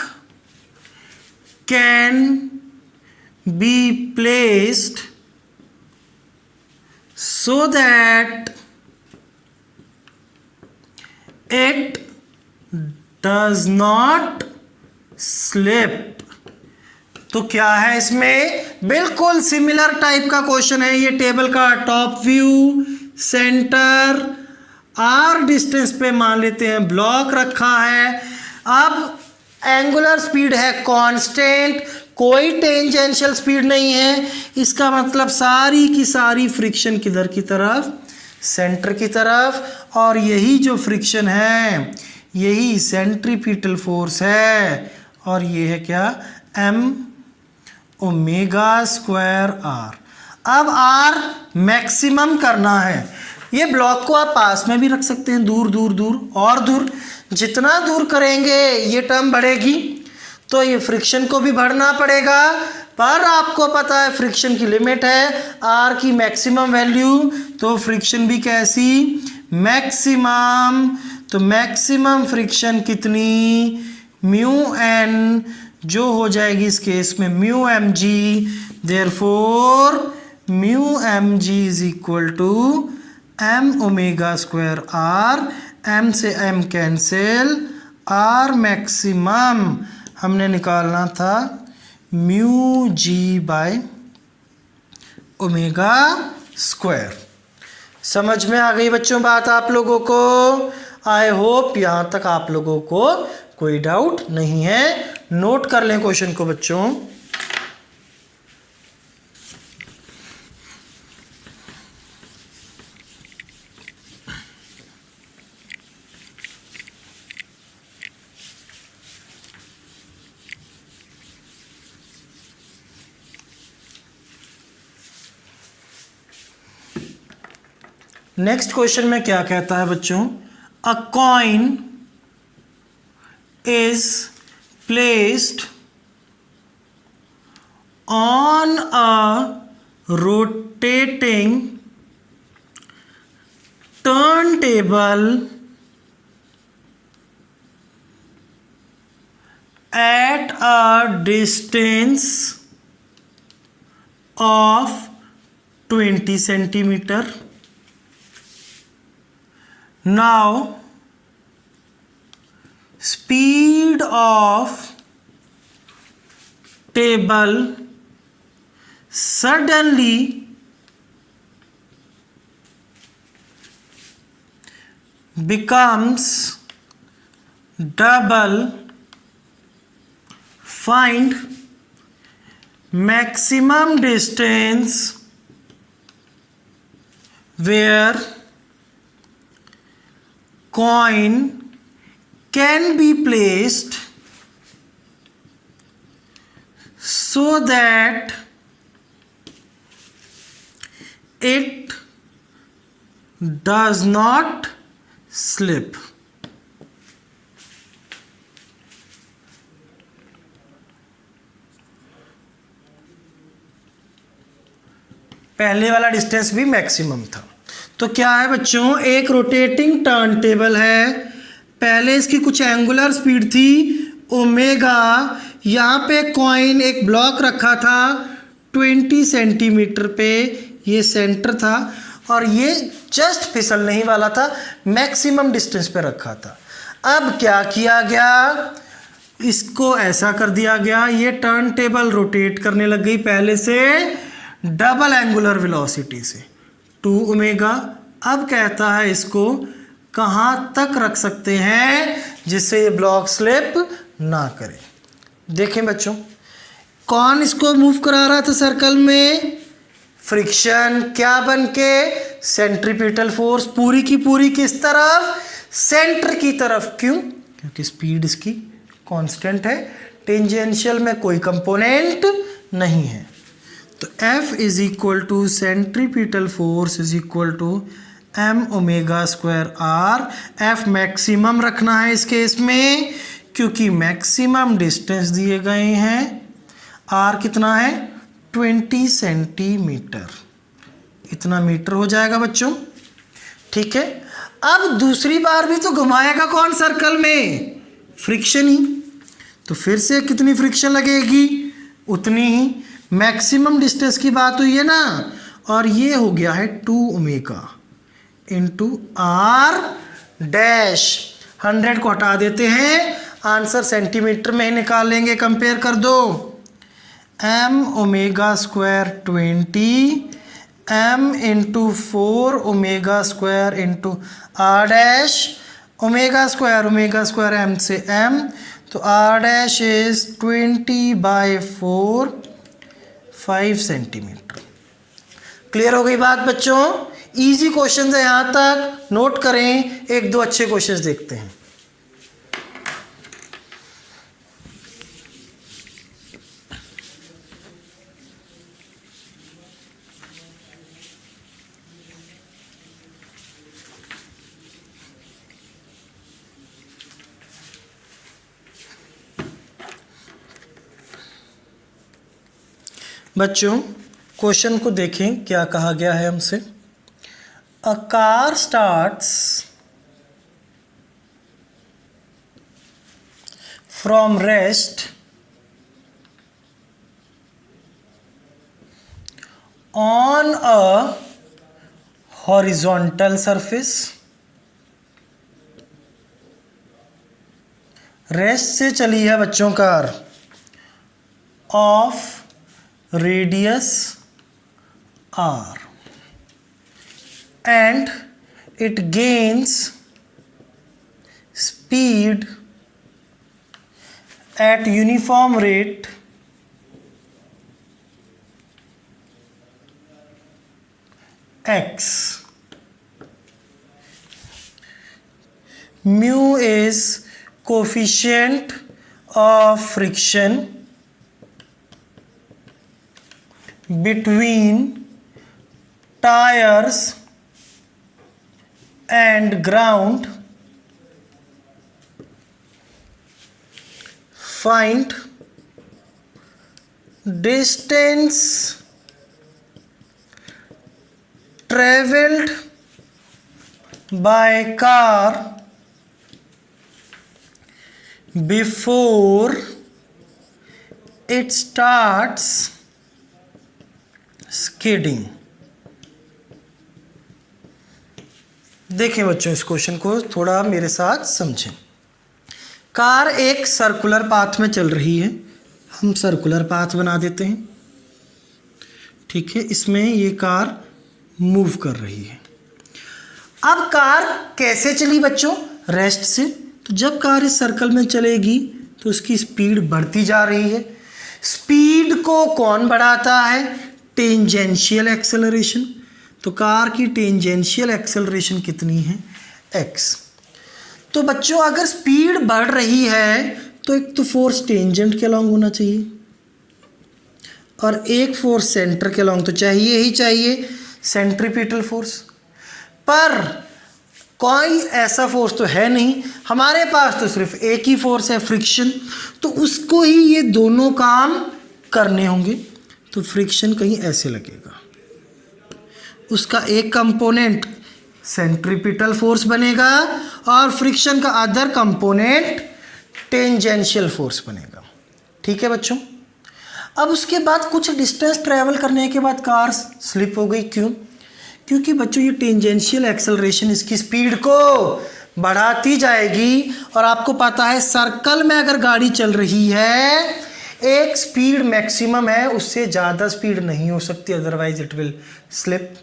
can be placed so that it does not slip। तो क्या है इसमें? बिल्कुल सिमिलर टाइप का क्वेश्चन है। ये टेबल का top view, centre, R distance पे मान लेते हैं ब्लॉक रखा है। अब एंगुलर स्पीड है कांस्टेंट, कोई टेंजेंशियल स्पीड नहीं है। इसका मतलब सारी की सारी फ्रिक्शन किधर की तरफ, सेंटर की तरफ। और यही जो फ्रिक्शन है यही सेंट्रीपिटल फोर्स है। और ये है क्या, m ओमेगा स्क्वायर आर। अब आर मैक्सिमम करना है। ये ब्लॉक को आप पास में भी रख सकते हैं, दूर दूर दूर और दूर। जितना दूर करेंगे ये टर्म बढ़ेगी, तो ये फ्रिक्शन को भी बढ़ना पड़ेगा। पर आपको पता है फ्रिक्शन की लिमिट है आर की मैक्सिमम वैल्यू, तो फ्रिक्शन भी कैसी, मैक्सिमम। तो मैक्सिमम फ्रिक्शन कितनी, म्यू एन, जो हो जाएगी इस केस में mu M G. Therefore mu M G is equal to M omega square R. M से एम कैंसिल, आर मैक्सिमम हमने निकालना था mu G by omega square. समझ में आ गई बच्चों बात आप लोगों को? आई होप यहाँ तक आप लोगों को कोई डाउट नहीं है। नोट कर लें क्वेश्चन को बच्चों। नेक्स्ट क्वेश्चन में क्या कहता है बच्चों, अ coin is placed on a rotating turntable at a distance of 20 centimeter. Now speed of table suddenly becomes double. Find maximum distance where coin can be placed so that it does not slip. पहले वाला distance भी maximum था। तो क्या है बच्चों, एक rotating turn table है। पहले इसकी कुछ एंगुलर स्पीड थी ओमेगा। यहाँ पे कॉइन एक ब्लॉक रखा था 20 सेंटीमीटर पे, ये सेंटर था और ये जस्ट फिसलने ही वाला था, मैक्सिमम डिस्टेंस पे रखा था। अब क्या किया गया, इसको ऐसा कर दिया गया, ये टर्न टेबल रोटेट करने लग गई पहले से डबल एंगुलर वेलोसिटी से 2 ओमेगा। अब कहता है इसको कहाँ तक रख सकते हैं जिससे ये ब्लॉक स्लिप ना करे। देखें बच्चों, कौन इसको मूव करा रहा था सर्कल में, फ्रिक्शन। क्या बन के, सेंट्रीपिटल फोर्स। पूरी की पूरी किस तरफ, सेंटर की तरफ। क्यों, क्योंकि स्पीड इसकी कांस्टेंट है, टेंजेंशियल में कोई कंपोनेंट नहीं है। तो F is equal to centripetal force is equal to M omega square R. F maximum रखना है इस केस में क्योंकि मैक्सिमम डिस्टेंस दिए गए हैं। R कितना है, 20 सेंटीमीटर, इतना मीटर हो जाएगा बच्चों। ठीक है, अब दूसरी बार भी तो घुमाएगा कौन सर्कल में, फ्रिक्शन ही। तो फिर से कितनी फ्रिक्शन लगेगी, उतनी ही। मैक्सिमम डिस्टेंस की बात हुई है ना, और ये हो गया है 2 ओमेगा इंटू आर डैश। 100 को हटा देते हैं, आंसर सेंटीमीटर में ही निकाल लेंगे। कंपेयर कर दो, M omega square 20 m into 4 omega square into r dash, omega square m से m, तो r dash is 20/4 5 centimetre. Clear हो गई बात बच्चों? इजी क्वेश्चन है यहाँ तक, नोट करें। एक दो अच्छे क्वेश्चंस देखते हैं। बच्चों क्वेश्चन को देखें, क्या कहा गया है हमसे। A car starts from rest on a horizontal surface. Rest से चली है बच्चों car, of radius r, and it gains speed at uniform rate x. Mu is coefficient of friction between tires and ground. Find distance traveled by car before it starts स्केडिंग। देखें बच्चों, इस question को थोड़ा मेरे साथ समझें। कार एक circular path में चल रही है, हम सर्कुलर पाथ बना देते हैं, ठीक है। इसमें ये कार मूव कर रही है। अब कार कैसे चली बच्चों? रेस्ट से। तो जब कार इस सर्कल में चलेगी तो उसकी स्पीड बढ़ती जा रही है। स्पीड को कौन बढ़ाता है? Tangential acceleration. तो कार की टेंजेंशियल एक्सेलरेशन कितनी है? x। तो बच्चों अगर स्पीड बढ़ रही है तो एक तो फोर्स टेंजेंट के अलॉन्ग होना चाहिए और एक फोर्स सेंटर के अलॉन्ग तो चाहिए ही चाहिए, सेंट्रीपिटल फोर्स। पर कोई ऐसा फोर्स तो है नहीं हमारे पास, तो सिर्फ एक ही फोर्स है, फ्रिक्शन। तो उसको ही ये दोनों काम करने होंगे। तो फ्रिक्शन कहीं ऐसे लगेगा, उसका एक कंपोनेंट सेंट्रीपिटल फोर्स बनेगा और फ्रिक्शन का अदर कंपोनेंट टेंजेंशियल फोर्स बनेगा, ठीक है बच्चों। अब उसके बाद कुछ डिस्टेंस ट्रैवल करने के बाद कार स्लिप हो गई। क्यों? क्योंकि बच्चों ये टेंजेंशियल एक्सेलरेशन इसकी स्पीड को बढ़ाती जाएगी। और आपको पता है सर्कल में अगर गाड़ी चल रही है एक स्पीड मैक्सिमम है, उससे ज़्यादा स्पीड नहीं हो सकती, अदरवाइज इट विल स्लिप।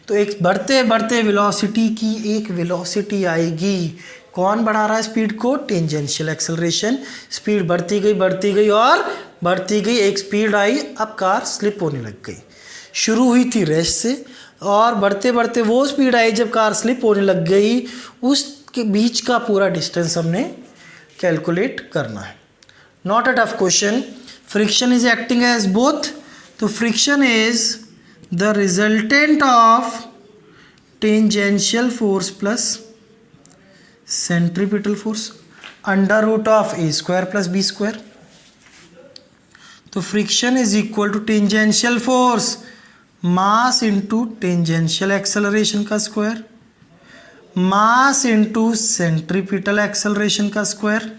तो एक बढ़ते बढ़ते वेलोसिटी की एक वेलोसिटी आएगी। कौन बढ़ा रहा है स्पीड को? Tangential acceleration. स्पीड बढ़ती गई और बढ़ती गई, एक स्पीड आई, अब कार स्लिप होने लग गई। शुरू हुई थी रेस्ट से और बढ़ते बढ़ते वो स्पीड आई जब कार स्लिप होने लग गई। उसके बीच का पूरा डिस्टेंस हमने कैलकुलेट करना है। Not a tough question. Friction is acting as both. तो friction is the resultant of tangential force plus centripetal force under root of A square plus B square. तो friction is equal to tangential force mass into tangential acceleration का square, mass into centripetal acceleration का square.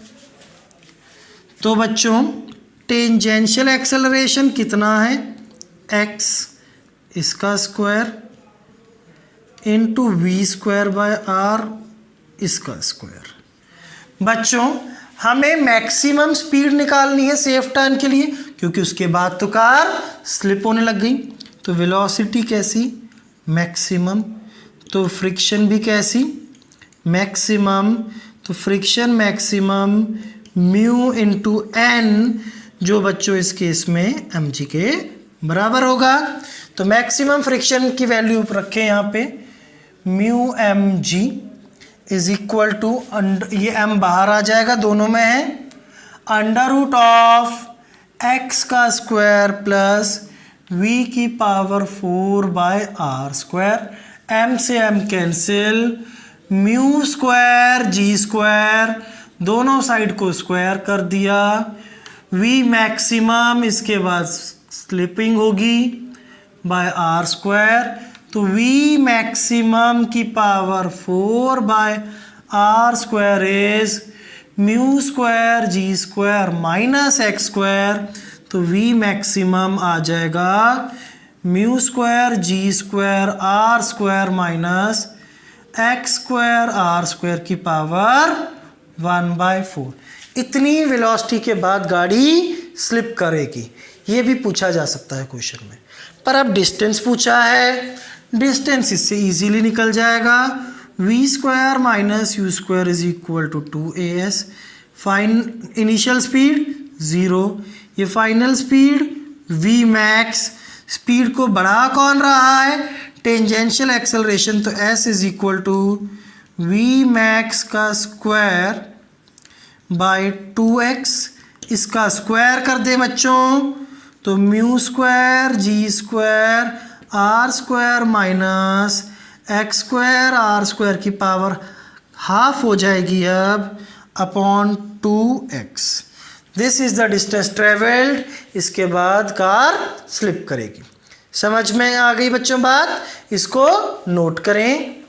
तो बच्चों tangential acceleration कितना है? x इसका square into V square by R इसका square. बच्चों हमें मैक्सिमम स्पीड निकालनी है सेफ टर्न के लिए, क्योंकि उसके बाद तो कार स्लिप होने लग गई। तो वेलोसिटी कैसी? मैक्सिमम, तो फ्रिक्शन भी कैसी, मैक्सिमम, तो friction maximum mu into N, जो बच्चों इस केस में mg के बराबर होगा। तो मैक्सिमम फ्रिक्शन की वैल्यू रखें यहाँ पे, mu M G is equal to, ये m बाहर आ जाएगा, दोनों में है, अंडर रूट ऑफ x का स्क्वायर प्लस v की power 4 by R square, m से m कैंसिल, म्यू स्क्वायर जी स्क्वायर, दोनों साइड को स्क्वायर कर दिया, v मैक्सिमम, इसके बाद स्लिपिंग होगी बाय आर स्क्वायर, तो v मैक्सिमम की power 4 by R square is mu square ji square minus x square, तो v मैक्सिमम आ जाएगा म्यू स्क्वायर जी square r square minus x square r square की power 1/4। इतनी velocity के बाद गाड़ी स्लिप करेगी, ये भी पूछा जा सकता है क्वेश्चन में। पर अब डिस्टेंस पूछा है, डिस्टेंस इससे इजीली निकल जाएगा, v square minus u square is equal to 2as, fine initial speed 0, ये final speed v max, speed को बढ़ा कौन रहा है, टेंजेंशियल एक्सेलरेशन, तो s is equal to v max का स्क्वायर बाय 2x, इसका स्क्वायर कर दे बच्चों, तो म्यू स्क्वायर जी square r square minus x square r square की पावर हाफ हो जाएगी अब upon 2x। This is the distance travelled, इसके बाद कार स्लिप करेगी। समझ में आ गई बच्चों बात, इसको नोट करें।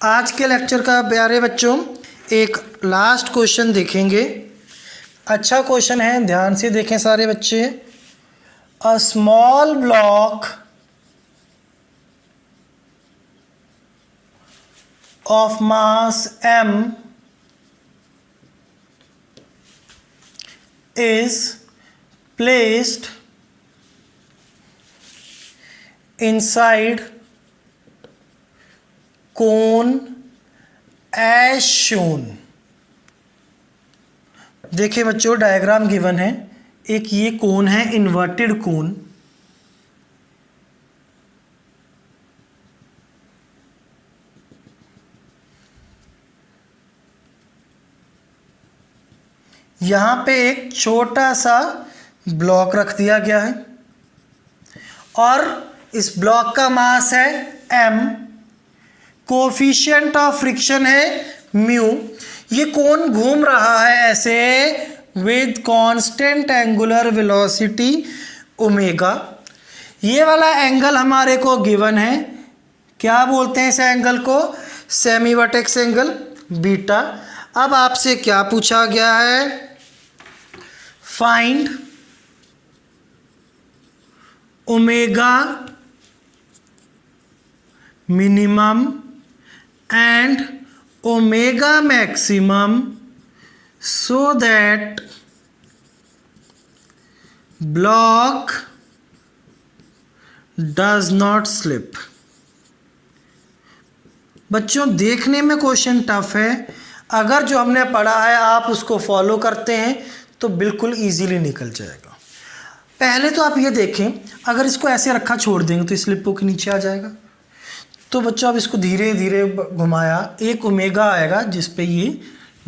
आज के लेक्चर का प्यारे बच्चों एक लास्ट क्वेश्चन देखेंगे। अच्छा क्वेश्चन है, ध्यान से देखें सारे बच्चे। A small block of mass m is placed inside cone as shown। देखिए बच्चों डायग्राम गिवन है, एक ये कोन है इन्वर्टेड कोन, यहाँ पे एक छोटा सा ब्लॉक रख दिया गया है और इस ब्लॉक का मास है m, कोफिशिएंट ऑफ फ्रिक्शन है म्यू, ये कोन घूम रहा है ऐसे with constant angular velocity omega. ये वाला एंगल हमारे को गिवन है, क्या बोलते हैं इस एंगल को, सेमी वर्टेक्स एंगल बीटा। अब आपसे क्या पूछा गया है, find omega minimum and omega maximum so that block does not slip। बच्चों देखने में क्वेश्चन टफ है, अगर जो हमने पढ़ा है आप उसको फॉलो करते हैं तो बिल्कुल इजीली निकल जाएगा। पहले तो आप ये देखें, अगर इसको ऐसे रखा छोड़ देंगे तो स्लिप के नीचे आ जाएगा। तो बच्चों अब इसको धीरे धीरे घुमाया, एक ओमेगा आएगा जिस पे ये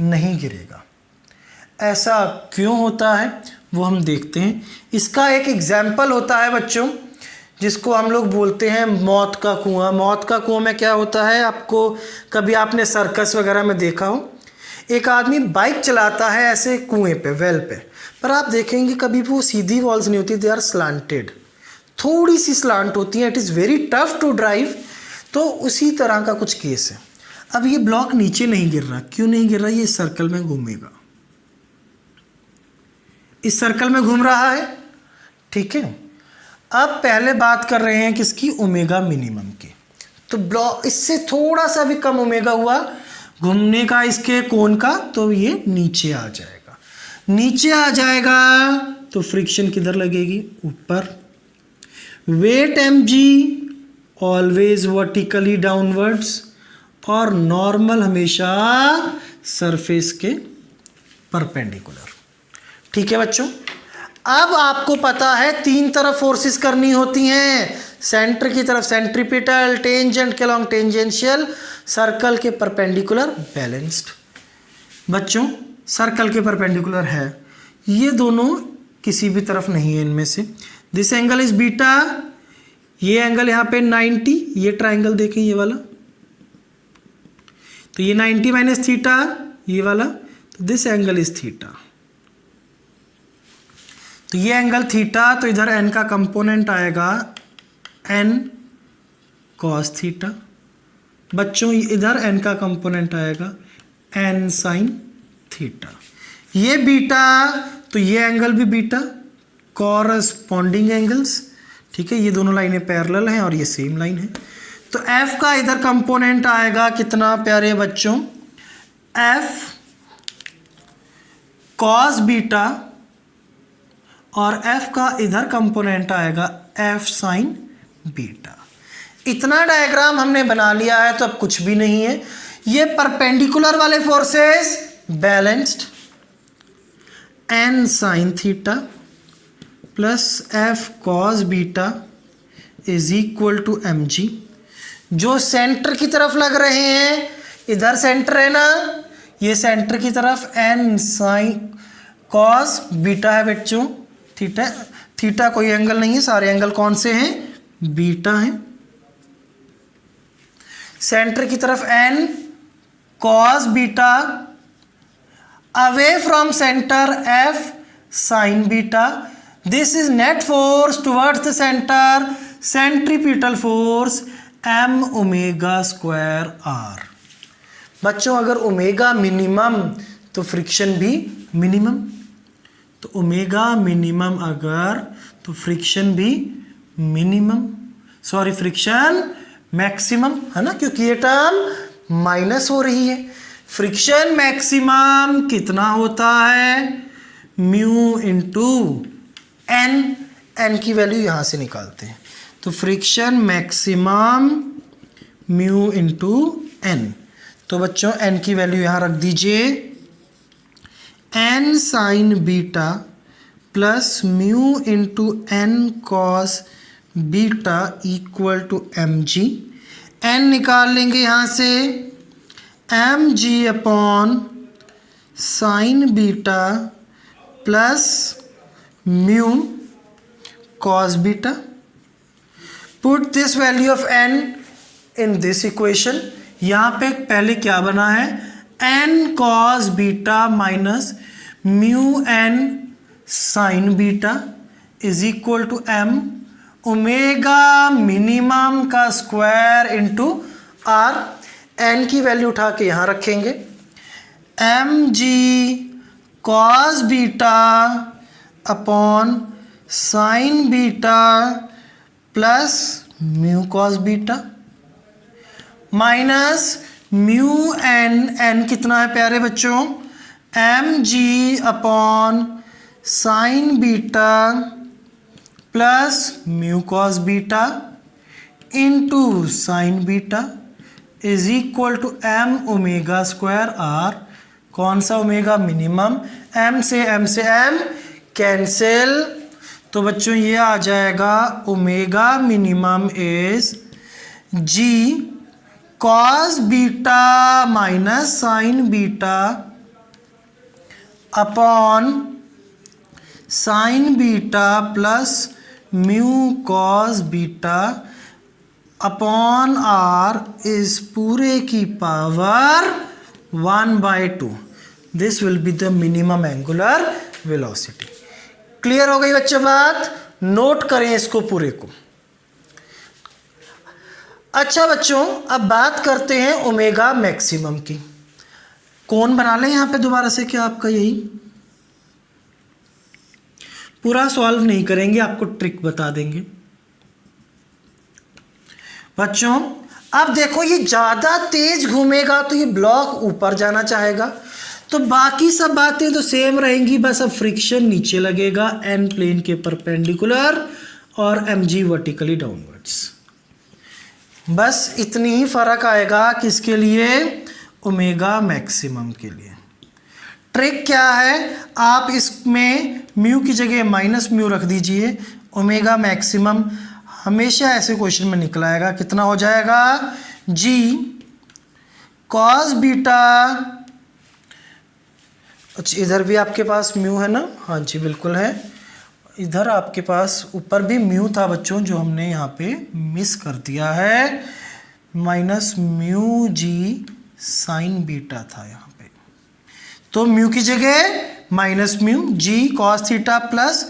नहीं गिरेगा। ऐसा क्यों होता है वो हम देखते हैं। इसका एक एग्जाम्पल होता है बच्चों जिसको हम लोग बोलते हैं मौत का कुआं। मौत का कुआं में क्या होता है, आपको कभी आपने सर्कस वगैरह में देखा हो, एक आदमी बाइक चलाता है ऐसे कुएं पे, वेल पे, पर आप देखेंगे कभी वो सीधी वॉल्स नहीं होती, दे आर स्लांटेड, थोड़ी सी स्लांट होती है, it is very tough to drive. तो उसी तरह का कुछ केस है। अब ये ब्लॉक नीचे नहीं गिर रहा, क्यों नहीं गिर रहा, ये इस सर्कल में घूमेगा, इस सर्कल में घूम रहा है, ठीक है। अब पहले बात कर रहे हैं किसकी, ओमेगा मिनिमम की। तो ब्लॉक इससे थोड़ा सा भी कम ओमेगा हुआ घूमने का इसके कोण का, तो ये नीचे आ जाएगा। नीचे आ जाएगा तो फ्रिक्शन किधर लगेगी, ऊपर। Weight mg always vertically downwards, और नॉर्मल हमेशा सरफेस के परपेंडिकुलर। ठीक है बच्चों, अब आपको पता है तीन तरफ फोर्सेस करनी होती हैं, सेंटर की तरफ सेंट्रीपिटल, टेंजेंट के लॉन्ग टेंजेंशियल, सर्कल के परपेंडिकुलर बैलेंस्ड। बच्चों सर्कल के परपेंडिकुलर है, ये दोनों किसी भी तरफ नहीं है इनमें से। दिस एंगल इज बीटा, ये एंगल यहाँ पे 90, ये ट्राइंगल देखें ये वाला, तो ये 90 माइनस थीटा, ये वाला, तो दिस एंगल इज थीटा। तो ये एंगल थीटा, तो इधर n का कंपोनेंट आएगा n cos थीटा। बच्चों इधर n का कंपोनेंट आएगा n sin थीटा। ये बीटा, तो ये एंगल भी बीटा, कॉरस्पॉन्डिंग एंगल्स। ठीक है, ये दोनों लाइनें पैरेलल हैं और ये सेम लाइन है। तो f का इधर कंपोनेंट आएगा कितना प्यारे बच्चों, f cos बीटा, और f का इधर कंपोनेंट आएगा f sin बीटा। इतना डायग्राम हमने बना लिया है, तो अब कुछ भी नहीं है। ये परपेंडिकुलर वाले forces balanced, n sin theta plus f cos beta is equal to mg। जो सेंटर की तरफ लग रहे हैं, इधर सेंटर है ना, ये सेंटर की तरफ n sin cos बीटा है बच्चों, थीटा, थीटा कोई एंगल नहीं है, सारे एंगल कौन से हैं, बीटा हैं। सेंटर की तरफ n cos beta, away from centre f sin beta. This is net force towards the centre, centripetal force m omega square r। बच्चों अगर ओमेगा मिनिमम तो फ्रिक्शन भी मिनिमम, तो ओमेगा मिनिमम अगर तो फ्रिक्शन भी मिनिमम, सॉरी फ्रिक्शन मैक्सिमम है ना, क्योंकि ये टर्म माइनस हो रही है। फ्रिक्शन मैक्सिमम कितना होता है, म्यू इंटू एन, एन की वैल्यू यहाँ से निकालते हैं, तो friction maximum mu into n. तो बच्चों एन की वैल्यू यहाँ रख दीजिए, n sin beta plus mu into n cos beta equal to mg। n निकाल लेंगे यहाँ से, mg upon sine beta plus mu cos beta. Put this value of n in this equation. यहाँ पे पहले क्या बना है, n cos beta minus mu n sine beta is equal to m omega minimum का स्क्वायर इंटू r। n की वैल्यू उठा के यहाँ रखेंगे, mg cos beta upon sine beta plus mu cos beta minus mu n कितना है प्यारे बच्चों, mg upon sine beta plus mu cos beta into sine beta is equal to m omega square r। कौन सा omega minimum, m से m cancel, तो बच्चों ये आ जाएगा omega minimum is g cos beta minus sine beta upon sine beta plus mu cos beta upon r इस पूरे की power 1/2। This will be the minimum angular velocity. Clear हो गई बच्चों बात, नोट करें इसको पूरे को। अच्छा बच्चों अब बात करते हैं ओमेगा मैक्सिमम की। कौन बना लें यहाँ पे दोबारा से, क्या आपका यही पूरा सॉल्व नहीं करेंगे, आपको ट्रिक बता देंगे। बच्चों अब देखो ये ज़्यादा तेज घूमेगा तो ये ब्लॉक ऊपर जाना चाहेगा, तो बाकी सब बातें तो सेम रहेंगी, बस अब फ्रिक्शन नीचे लगेगा एन प्लेन के परपेंडिकुलर और mg वर्टिकली डाउनवर्ड्स। बस इतनी ही फर्क आएगा किसके लिए, ओमेगा मैक्सिमम के लिए। ट्रिक क्या है, आप इसमें म्यू की जगह माइनस म्यू रख दीजिए, ओमेगा मैक्सिमम हमेशा ऐसे क्वेश्चन में निकल आएगा, कितना हो जाएगा जी कॉस बीटा। अच्छा इधर भी आपके पास म्यू है ना, हाँ जी बिल्कुल है, इधर आपके पास ऊपर भी म्यू था बच्चों जो हमने यहाँ पे मिस कर दिया है, minus mu g sine beta था यहाँ पे, तो म्यू की जगह minus mu g cos theta plus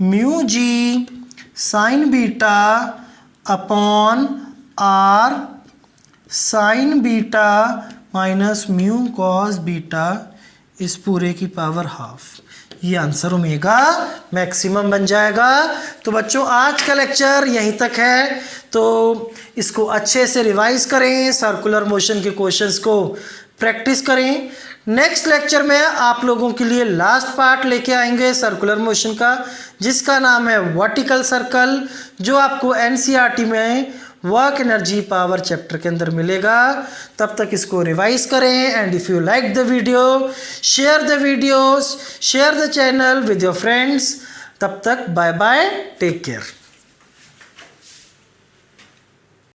mu g sine beta upon r sine beta minus mu cos beta इस पूरे की पावर हाफ, ये आंसर ओमेगा मैक्सिमम बन जाएगा। तो बच्चों आज का लेक्चर यहीं तक है, तो इसको अच्छे से रिवाइज करें, सर्कुलर मोशन के क्वेश्चंस को प्रैक्टिस करें। नेक्स्ट लेक्चर में आप लोगों के लिए लास्ट पार्ट लेके आएंगे सर्कुलर मोशन का, जिसका नाम है वर्टिकल सर्कल, जो आपको एनसीईआरटी में वर्क एनर्जी पावर चैप्टर के अंदर मिलेगा। तब तक इसको रिवाइज करें and if you like the video share the videos, share the channel with your friends. तब तक बाय बाय, टेक केयर।